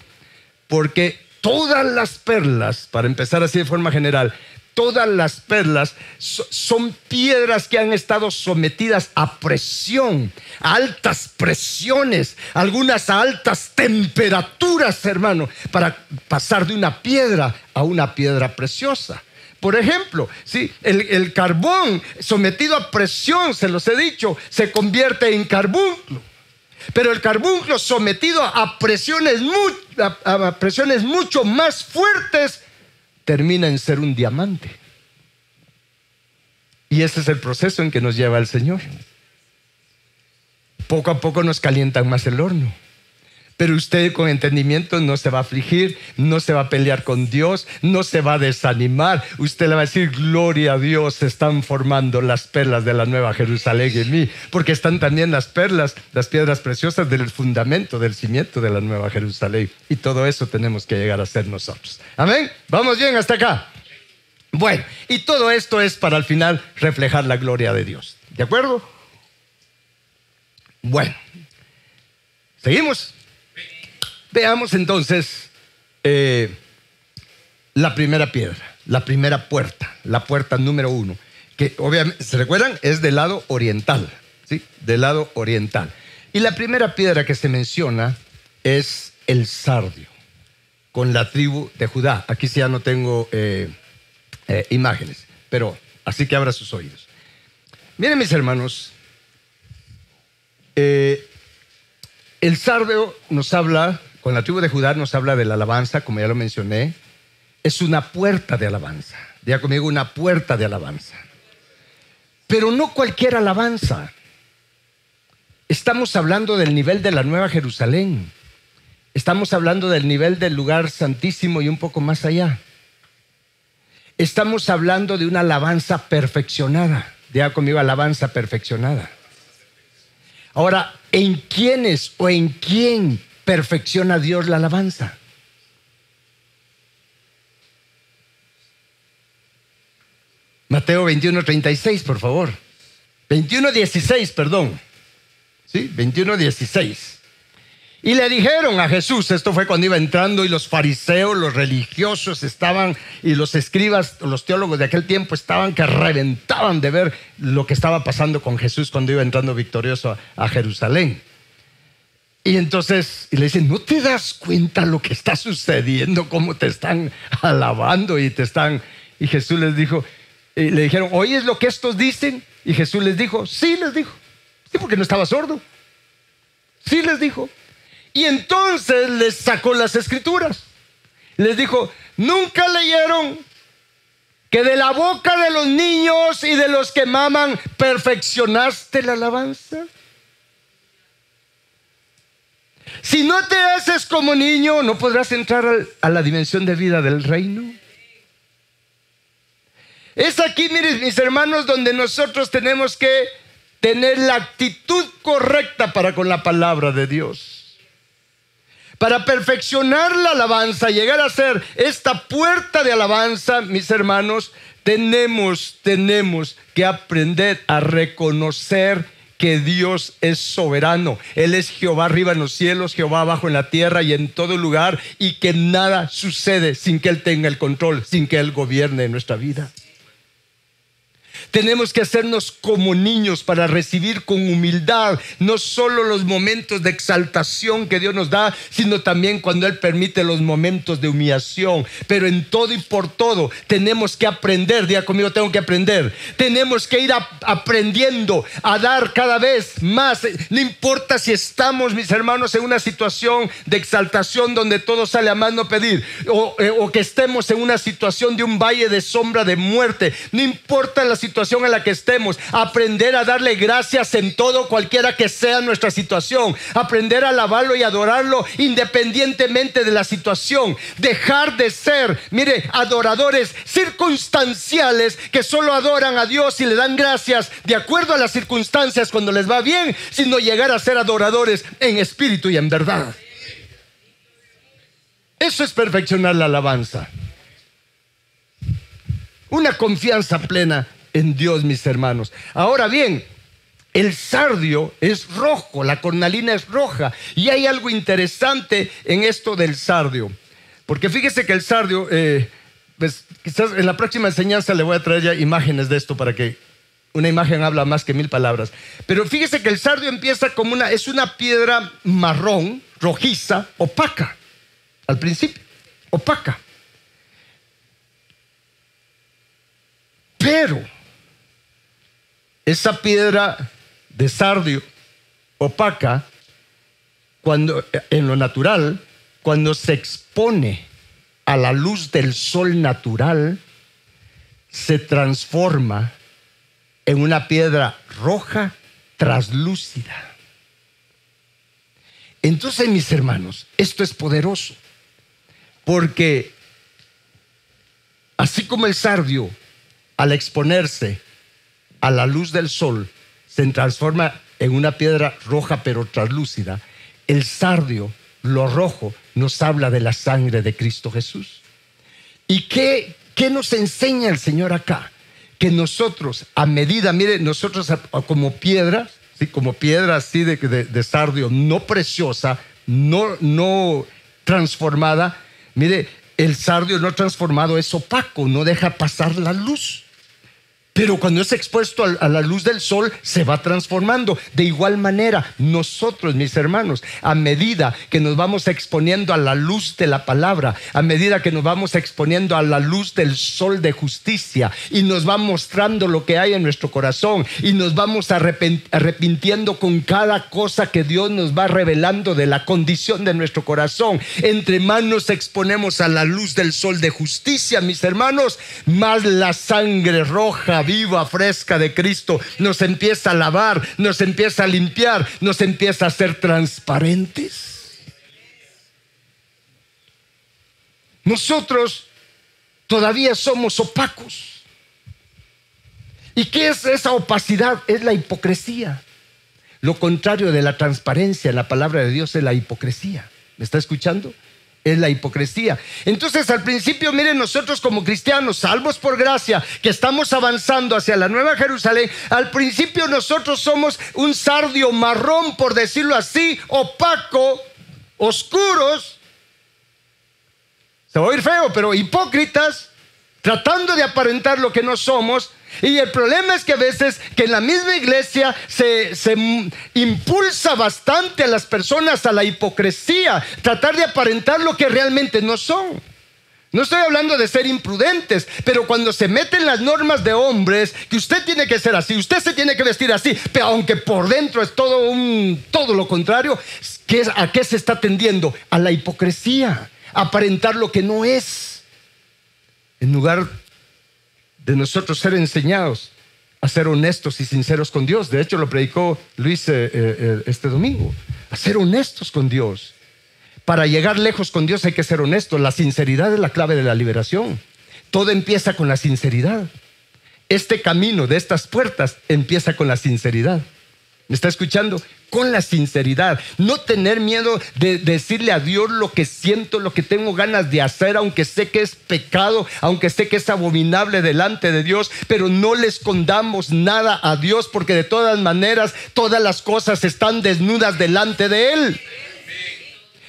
porque todas las perlas, para empezar así de forma general, todas las perlas son piedras que han estado sometidas a presión, a altas presiones, algunas a altas temperaturas, hermano, para pasar de una piedra a una piedra preciosa. Por ejemplo, ¿sí? El carbón sometido a presión, se los he dicho, se convierte en carbunclo. Pero el carbunclo sometido a presiones mucho más fuertes termina en ser un diamante. Y ese es el proceso en que nos lleva el Señor. Poco a poco nos calientan más el horno. Pero usted con entendimiento no se va a afligir, no se va a pelear con Dios, no se va a desanimar. Usted le va a decir: gloria a Dios, se están formando las perlas de la Nueva Jerusalén en mí. Porque están también las perlas, las piedras preciosas del fundamento, del cimiento de la Nueva Jerusalén. Y todo eso tenemos que llegar a ser nosotros. Amén. ¿Vamos bien hasta acá? Bueno, y todo esto es para al final reflejar la gloria de Dios. ¿De acuerdo? Bueno, seguimos. Veamos entonces la primera piedra, la primera puerta, la puerta número 1, que obviamente, ¿se recuerdan? Es del lado oriental, ¿sí? Del lado oriental. Y la primera piedra que se menciona es el sardio, con la tribu de Judá. Aquí sí ya no tengo imágenes, pero así que abra sus oídos. Miren, mis hermanos, el sardio nos habla... Con la tribu de Judá nos habla de la alabanza, como ya lo mencioné. Es una puerta de alabanza. Diga conmigo, una puerta de alabanza. Pero no cualquier alabanza. Estamos hablando del nivel de la Nueva Jerusalén. Estamos hablando del nivel del lugar santísimo y un poco más allá. Estamos hablando de una alabanza perfeccionada. Diga conmigo, alabanza perfeccionada. Ahora, ¿en quiénes o en quién perfecciona Dios la alabanza? Mateo 21:36, por favor. 21:16, perdón. Sí, 21:16. Y le dijeron a Jesús, esto fue cuando iba entrando y los fariseos, los religiosos estaban, y los escribas, los teólogos de aquel tiempo estaban que reventaban de ver lo que estaba pasando con Jesús cuando iba entrando victorioso a Jerusalén. Y entonces le dicen: ¿no te das cuenta lo que está sucediendo? ¿Cómo te están alabando y te están...? Y Jesús les dijo, le dijeron: ¿oyes lo que estos dicen? Y Jesús les dijo: sí, les dijo. Sí, porque no estaba sordo. Sí, les dijo. Y entonces les sacó las escrituras. Les dijo: ¿nunca leyeron que de la boca de los niños y de los que maman perfeccionaste la alabanza? Si no te haces como niño, no podrás entrar a la dimensión de vida del reino. Es aquí, miren, mis hermanos, donde nosotros tenemos que tener la actitud correcta para con la palabra de Dios. Para perfeccionar la alabanza, llegar a ser esta puerta de alabanza, mis hermanos, tenemos que aprender a reconocer que Dios es soberano. Él es Jehová arriba en los cielos, Jehová abajo en la tierra y en todo lugar, y que nada sucede sin que Él tenga el control, sin que Él gobierne nuestra vida. Tenemos que hacernos como niños para recibir con humildad no solo los momentos de exaltación que Dios nos da, sino también cuando Él permite los momentos de humillación. Pero en todo y por todo tenemos que aprender. Diga conmigo: tengo que aprender. Tenemos que ir aprendiendo a dar cada vez más. No importa si estamos, mis hermanos, en una situación de exaltación donde todo sale a más no pedir, o que estemos en una situación de un valle de sombra de muerte. No importa la situación en la que estemos, aprender a darle gracias en todo, cualquiera que sea nuestra situación, aprender a alabarlo y adorarlo independientemente de la situación, dejar de ser, mire, adoradores circunstanciales que solo adoran a Dios y le dan gracias de acuerdo a las circunstancias cuando les va bien, sino llegar a ser adoradores en espíritu y en verdad. Eso es perfeccionar la alabanza. Una confianza plena en Dios, mis hermanos. Ahora bien, el sardio es rojo, la cornalina es roja. Y hay algo interesante en esto del sardio. Porque fíjese que el sardio, pues, quizás en la próxima enseñanza le voy a traer ya imágenes de esto, para que una imagen habla más que 1000 palabras. Pero fíjese que el sardio empieza como es una piedra marrón, rojiza, opaca. Al principio, opaca. Pero esa piedra de sardio opaca, cuando en lo natural, cuando se expone a la luz del sol natural, se transforma en una piedra roja traslúcida. Entonces, mis hermanos, esto es poderoso, porque así como el sardio, al exponerse a la luz del sol, se transforma en una piedra roja pero translúcida, el sardio, lo rojo, nos habla de la sangre de Cristo Jesús. ¿Y qué nos enseña el Señor acá? Que nosotros, a medida, mire, nosotros como piedras, ¿sí? Como piedra así de sardio, no preciosa, no transformada. Mire, el sardio no transformado es opaco, no deja pasar la luz. Pero cuando es expuesto a la luz del sol, se va transformando. De igual manera, nosotros, mis hermanos, a medida que nos vamos exponiendo a la luz de la palabra, a medida que nos vamos exponiendo a la luz del sol de justicia, y nos va mostrando lo que hay en nuestro corazón, y nos vamos arrepintiendo con cada cosa que Dios nos va revelando de la condición de nuestro corazón, entre más nos exponemos a la luz del sol de justicia, mis hermanos, más la sangre roja, viva, fresca de Cristo nos empieza a lavar, nos empieza a limpiar, nos empieza a hacer transparentes. Nosotros todavía somos opacos. ¿Y qué es esa opacidad? Es la hipocresía. Lo contrario de la transparencia en la palabra de Dios es la hipocresía. ¿Me está escuchando? Es la hipocresía. Entonces, al principio, miren, nosotros como cristianos, salvos por gracia, que estamos avanzando hacia la Nueva Jerusalén, al principio nosotros somos un sardio marrón, por decirlo así, opaco, oscuros. Se va a oír feo, pero hipócritas, tratando de aparentar lo que no somos. Y el problema es que a veces que en la misma iglesia se impulsa bastante a las personas a la hipocresía, tratar de aparentar lo que realmente no son. No estoy hablando de ser imprudentes, pero cuando se meten las normas de hombres, que usted tiene que ser así, usted se tiene que vestir así, pero aunque por dentro es todo lo contrario, ¿a qué se está tendiendo? A la hipocresía, a aparentar lo que no es, en lugar de nosotros ser enseñados a ser honestos y sinceros con Dios. De hecho, lo predicó Luis este domingo, a ser honestos con Dios. Para llegar lejos con Dios hay que ser honestos. La sinceridad es la clave de la liberación. Todo empieza con la sinceridad. Este camino de estas puertas empieza con la sinceridad. ¿Me está escuchando? Con la sinceridad. No tener miedo de decirle a Dios lo que siento, lo que tengo ganas de hacer, aunque sé que es pecado, aunque sé que es abominable delante de Dios, pero no le escondamos nada a Dios, porque de todas maneras todas las cosas están desnudas delante de Él.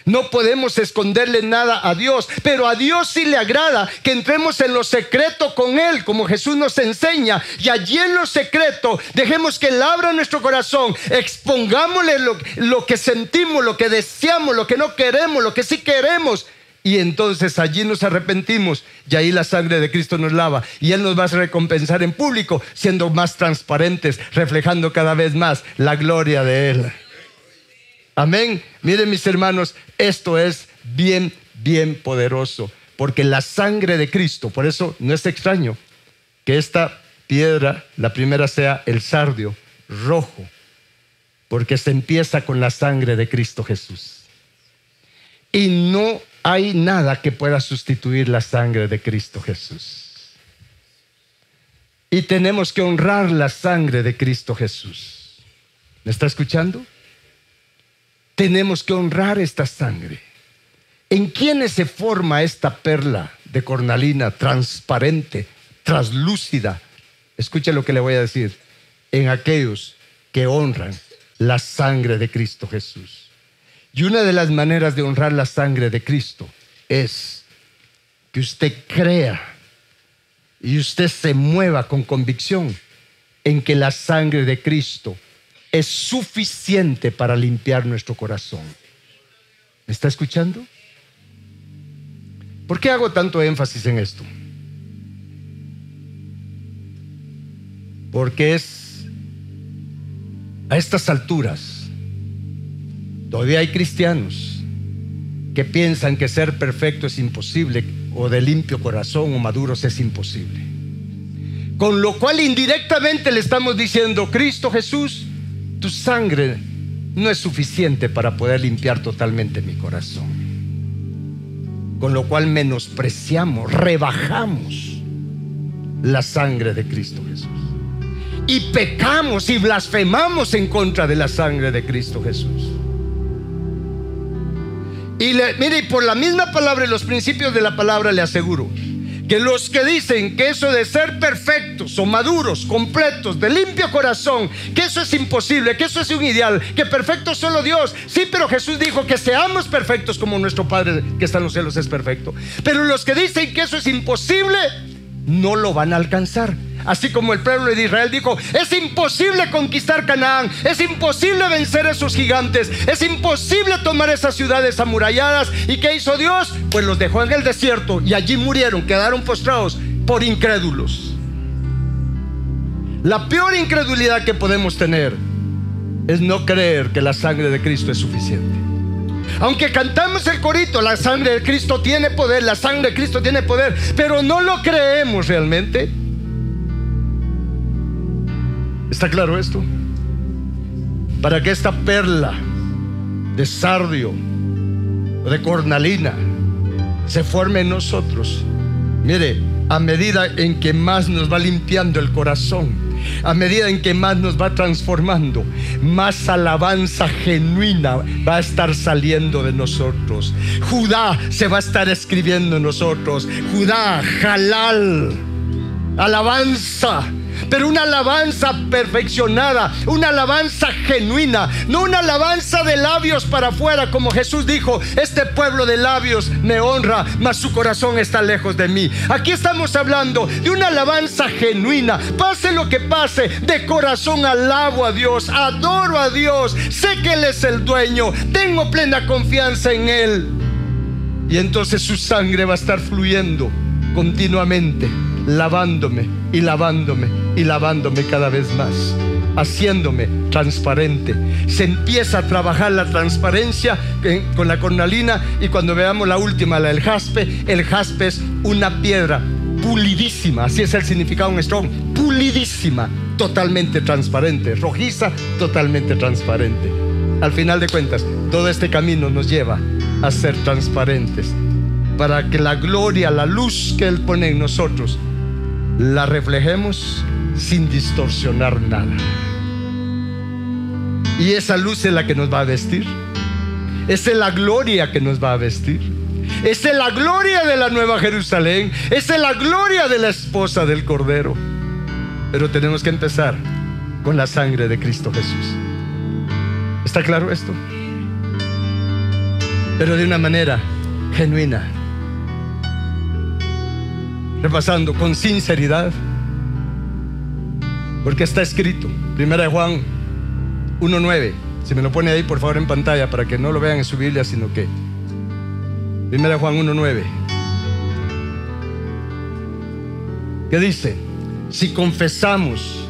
No podemos esconderle nada a Dios, pero a Dios sí le agrada que entremos en lo secreto con Él, como Jesús nos enseña, y allí en lo secreto dejemos que Él abra nuestro corazón, expongámosle lo que sentimos, lo que deseamos, lo que no queremos, lo que sí queremos, y entonces allí nos arrepentimos, y ahí la sangre de Cristo nos lava, y Él nos va a recompensar en público, siendo más transparentes, reflejando cada vez más la gloria de Él. Amén. Miren, mis hermanos, esto es bien poderoso, porque la sangre de Cristo, por eso no es extraño que esta piedra, la primera, sea el sardio rojo, porque se empieza con la sangre de Cristo Jesús. Y no hay nada que pueda sustituir la sangre de Cristo Jesús. Y tenemos que honrar la sangre de Cristo Jesús. ¿Me está escuchando? Tenemos que honrar esta sangre. ¿En quiénes se forma esta perla de cornalina transparente, translúcida? Escuche lo que le voy a decir. En aquellos que honran la sangre de Cristo Jesús. Y una de las maneras de honrar la sangre de Cristo es que usted crea y usted se mueva con convicción en que la sangre de Cristo es suficiente para limpiar nuestro corazón. ¿Me está escuchando? ¿Por qué hago tanto énfasis en esto? Porque a estas alturas todavía hay cristianos que piensan que ser perfecto es imposible, o de limpio corazón o maduros es imposible. Con lo cual indirectamente le estamos diciendo: Cristo Jesús, tu sangre no es suficiente para poder limpiar totalmente mi corazón. Con lo cual menospreciamos, rebajamos la sangre de Cristo Jesús. Y pecamos y blasfemamos en contra de la sangre de Cristo Jesús. Y mire, por la misma palabra y los principios de la palabra le aseguro que los que dicen que eso de ser perfectos o maduros, completos, de limpio corazón, que eso es imposible, que eso es un ideal, que perfecto es solo Dios. Sí, pero Jesús dijo que seamos perfectos como nuestro Padre que está en los cielos es perfecto. Pero los que dicen que eso es imposible, no lo van a alcanzar. Así como el pueblo de Israel dijo: es imposible conquistar Canaán, es imposible vencer a esos gigantes, es imposible tomar esas ciudades amuralladas. ¿Y qué hizo Dios? Pues los dejó en el desierto y allí murieron, quedaron postrados por incrédulos. La peor incredulidad que podemos tener es no creer que la sangre de Cristo es suficiente. Aunque cantamos el corito: la sangre de Cristo tiene poder, la sangre de Cristo tiene poder, pero no lo creemos realmente. ¿Está claro esto? Para que esta perla de sardio o de cornalina se forme en nosotros, mire, a medida en que más nos va limpiando el corazón, a medida en que más nos va transformando, más alabanza genuina va a estar saliendo de nosotros. Judá se va a estar escribiendo en nosotros. Judá, halal, alabanza. Pero una alabanza perfeccionada, una alabanza genuina, no una alabanza de labios para afuera, como Jesús dijo: este pueblo de labios me honra, mas su corazón está lejos de mí. Aquí estamos hablando de una alabanza genuina. Pase lo que pase, de corazón alabo a Dios, adoro a Dios, sé que Él es el dueño, tengo plena confianza en Él. Y entonces su sangre va a estar fluyendo continuamente, lavándome y lavándome y lavándome cada vez más, haciéndome transparente. Se empieza a trabajar la transparencia con la cornalina. Y cuando veamos la última, el jaspe es una piedra pulidísima, así es el significado en Strong: pulidísima, totalmente transparente, rojiza, totalmente transparente. Al final de cuentas, todo este camino nos lleva a ser transparentes, para que la gloria, la luz que Él pone en nosotros, la reflejemos sin distorsionar nada. Y esa luz es la que nos va a vestir. Esa es la gloria que nos va a vestir. Esa es la gloria de la Nueva Jerusalén. Esa es la gloria de la esposa del Cordero. Pero tenemos que empezar con la sangre de Cristo Jesús. ¿Está claro esto? Pero de una manera genuina, repasando con sinceridad, porque está escrito, 1 Juan 1:9. Si me lo pone ahí por favor en pantalla, para que no lo vean en su Biblia, sino que 1 Juan 1:9, que dice: si confesamos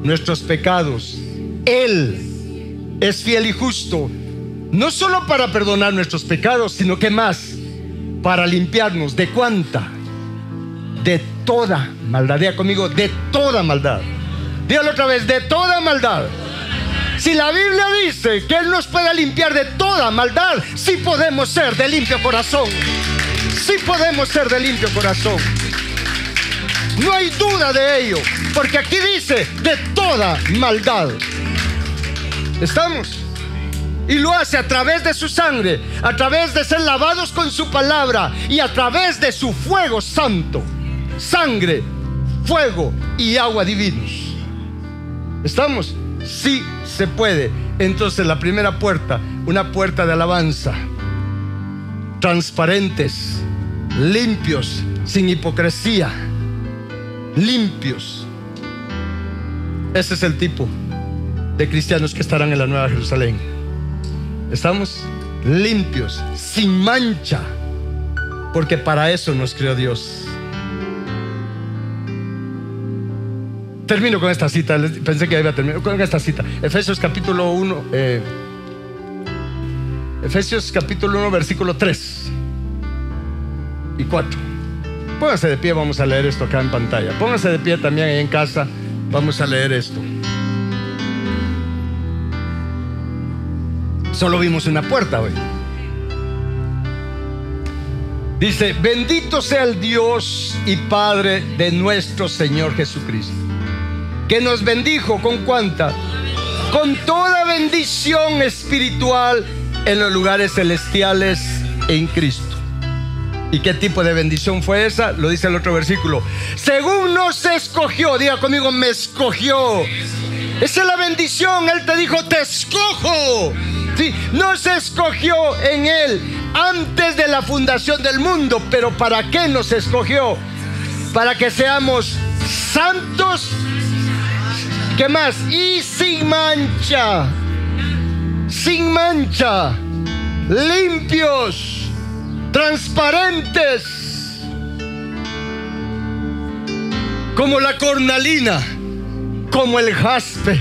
nuestros pecados, Él es fiel y justo, no solo para perdonar nuestros pecados, sino que más, para limpiarnos ¿de cuánta? De toda maldad. Diga conmigo: de toda maldad. Dígalo otra vez: de toda maldad. Si la Biblia dice que Él nos puede limpiar de toda maldad, sí podemos ser de limpio corazón. Sí podemos ser de limpio corazón. No hay duda de ello, porque aquí dice: de toda maldad. ¿Estamos? Y lo hace a través de su sangre, a través de ser lavados con su palabra y a través de su fuego santo. Sangre, fuego y agua divinos. ¿Estamos? Sí se puede. Entonces la primera puerta, una puerta de alabanza, transparentes, limpios, sin hipocresía, limpios. Ese es el tipo de cristianos que estarán en la Nueva Jerusalén. ¿Estamos? Limpios, sin mancha, porque para eso nos creó Dios. Termino con esta cita. Pensé que iba a terminar con esta cita. Efesios capítulo 1, Efesios capítulo 1, versículo 3 y 4. Pónganse de pie, vamos a leer esto acá en pantalla. Pónganse de pie también ahí en casa, vamos a leer esto. Solo vimos una puerta hoy. Dice: bendito sea el Dios y Padre de nuestro Señor Jesucristo, que nos bendijo con ¿cuánta? Con toda bendición espiritual en los lugares celestiales en Cristo. ¿Y qué tipo de bendición fue esa? Lo dice el otro versículo. Según nos escogió, diga conmigo, me escogió. Esa es la bendición. Él te dijo, te escojo. Sí, nos escogió en Él antes de la fundación del mundo. Pero ¿para qué nos escogió? Para que seamos santos, ¿qué más? Y sin mancha, limpios, transparentes, como la cornalina, como el jaspe.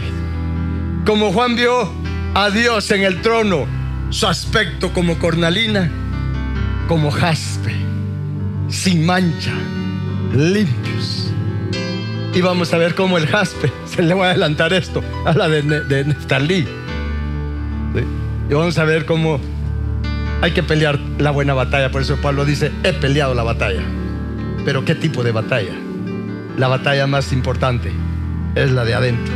Como Juan vio a Dios en el trono, su aspecto como cornalina, como jaspe, sin mancha, limpios. Y vamos a ver cómo el jaspe, se le voy a adelantar esto, a la de Neftalí. ¿Sí? Y vamos a ver cómo hay que pelear la buena batalla. Por eso Pablo dice, he peleado la batalla. Pero ¿qué tipo de batalla? La batalla más importante es la de adentro,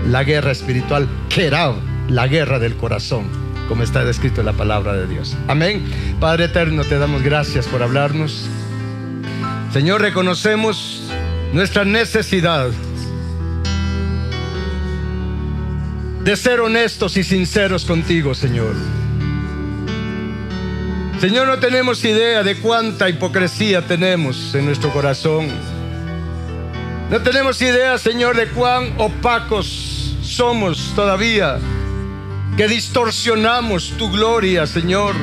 la guerra espiritual, Kerab, la guerra del corazón, como está descrito en la palabra de Dios. Amén. Padre eterno, te damos gracias por hablarnos. Señor, reconocemos nuestra necesidad de ser honestos y sinceros contigo, Señor. Señor, no tenemos idea de cuánta hipocresía tenemos en nuestro corazón. No tenemos idea, Señor, de cuán opacos somos todavía, que distorsionamos tu gloria, Señor.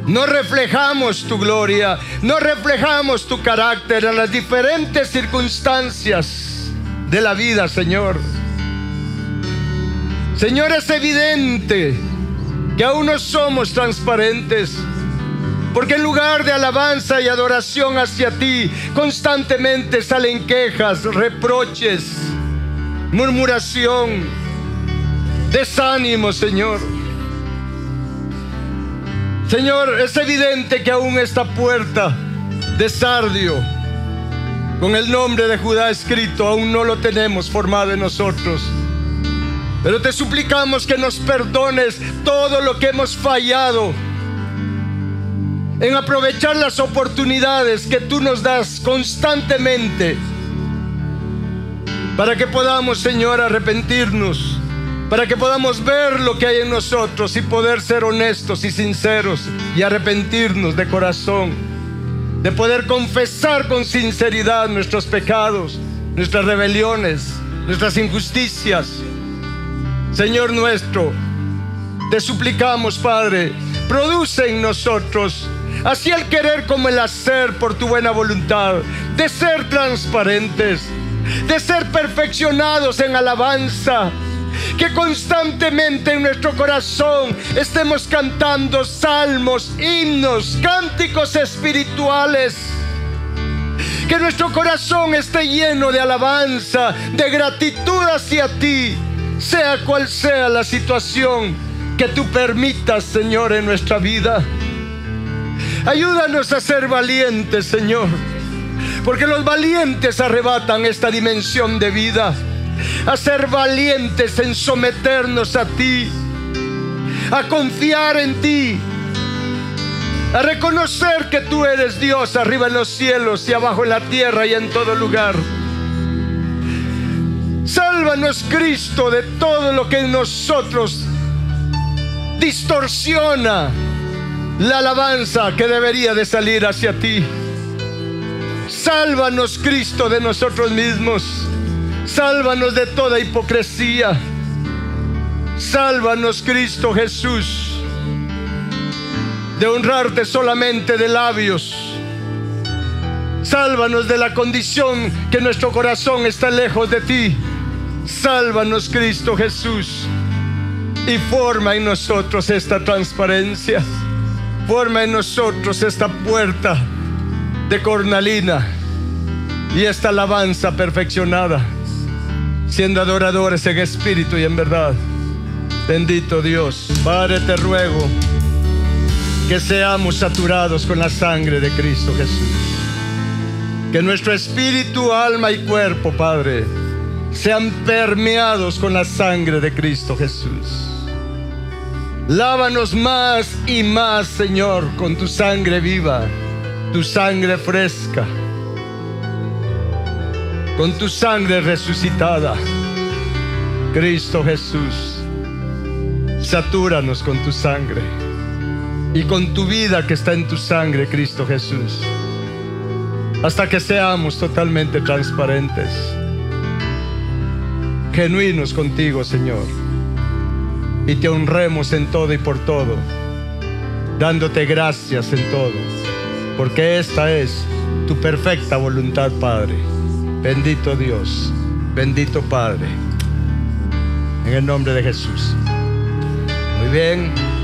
No reflejamos tu gloria, no reflejamos tu carácter en las diferentes circunstancias de la vida, Señor. Señor, es evidente que aún no somos transparentes, porque en lugar de alabanza y adoración hacia ti, constantemente salen quejas, reproches, murmuración, desánimo, Señor. Señor, es evidente que aún esta puerta de sardio, con el nombre de Judá escrito, aún no lo tenemos formado en nosotros. Pero te suplicamos que nos perdones todo lo que hemos fallado en aprovechar las oportunidades que tú nos das constantemente, para que podamos, Señor, arrepentirnos, para que podamos ver lo que hay en nosotros y poder ser honestos y sinceros y arrepentirnos de corazón, de poder confesar con sinceridad nuestros pecados, nuestras rebeliones, nuestras injusticias. Señor nuestro, te suplicamos, Padre, produce en nosotros así el querer como el hacer por tu buena voluntad, de ser transparentes, de ser perfeccionados en alabanza, que constantemente en nuestro corazón estemos cantando salmos, himnos, cánticos espirituales, que nuestro corazón esté lleno de alabanza, de gratitud hacia ti, sea cual sea la situación que tú permitas, Señor, en nuestra vida. Ayúdanos a ser valientes, Señor, porque los valientes arrebatan esta dimensión de vida. A ser valientes en someternos a ti, a confiar en ti, a reconocer que tú eres Dios arriba en los cielos y abajo en la tierra y en todo lugar. Sálvanos, Cristo, de todo lo que en nosotros distorsiona la alabanza que debería de salir hacia ti. Sálvanos, Cristo, de nosotros mismos. Sálvanos de toda hipocresía. Sálvanos, Cristo Jesús, de honrarte solamente de labios, Sálvanos de la condición que nuestro corazón está lejos de ti. Sálvanos, Cristo Jesús, y forma en nosotros esta transparencia. Forma en nosotros esta puerta de cornalina y esta alabanza perfeccionada, siendo adoradores en espíritu y en verdad. Bendito Dios. Padre, te ruego que seamos saturados con la sangre de Cristo Jesús. Que nuestro espíritu, alma y cuerpo, Padre, sean permeados con la sangre de Cristo Jesús. Lávanos más y más, Señor, con tu sangre viva, tu sangre fresca, con tu sangre resucitada. Cristo Jesús, satúranos con tu sangre y con tu vida que está en tu sangre, Cristo Jesús, hasta que seamos totalmente transparentes, genuinos contigo, Señor, y te honremos en todo y por todo, dándote gracias en todo, porque esta es tu perfecta voluntad, Padre. Bendito Dios, bendito Padre, en el nombre de Jesús. Muy bien.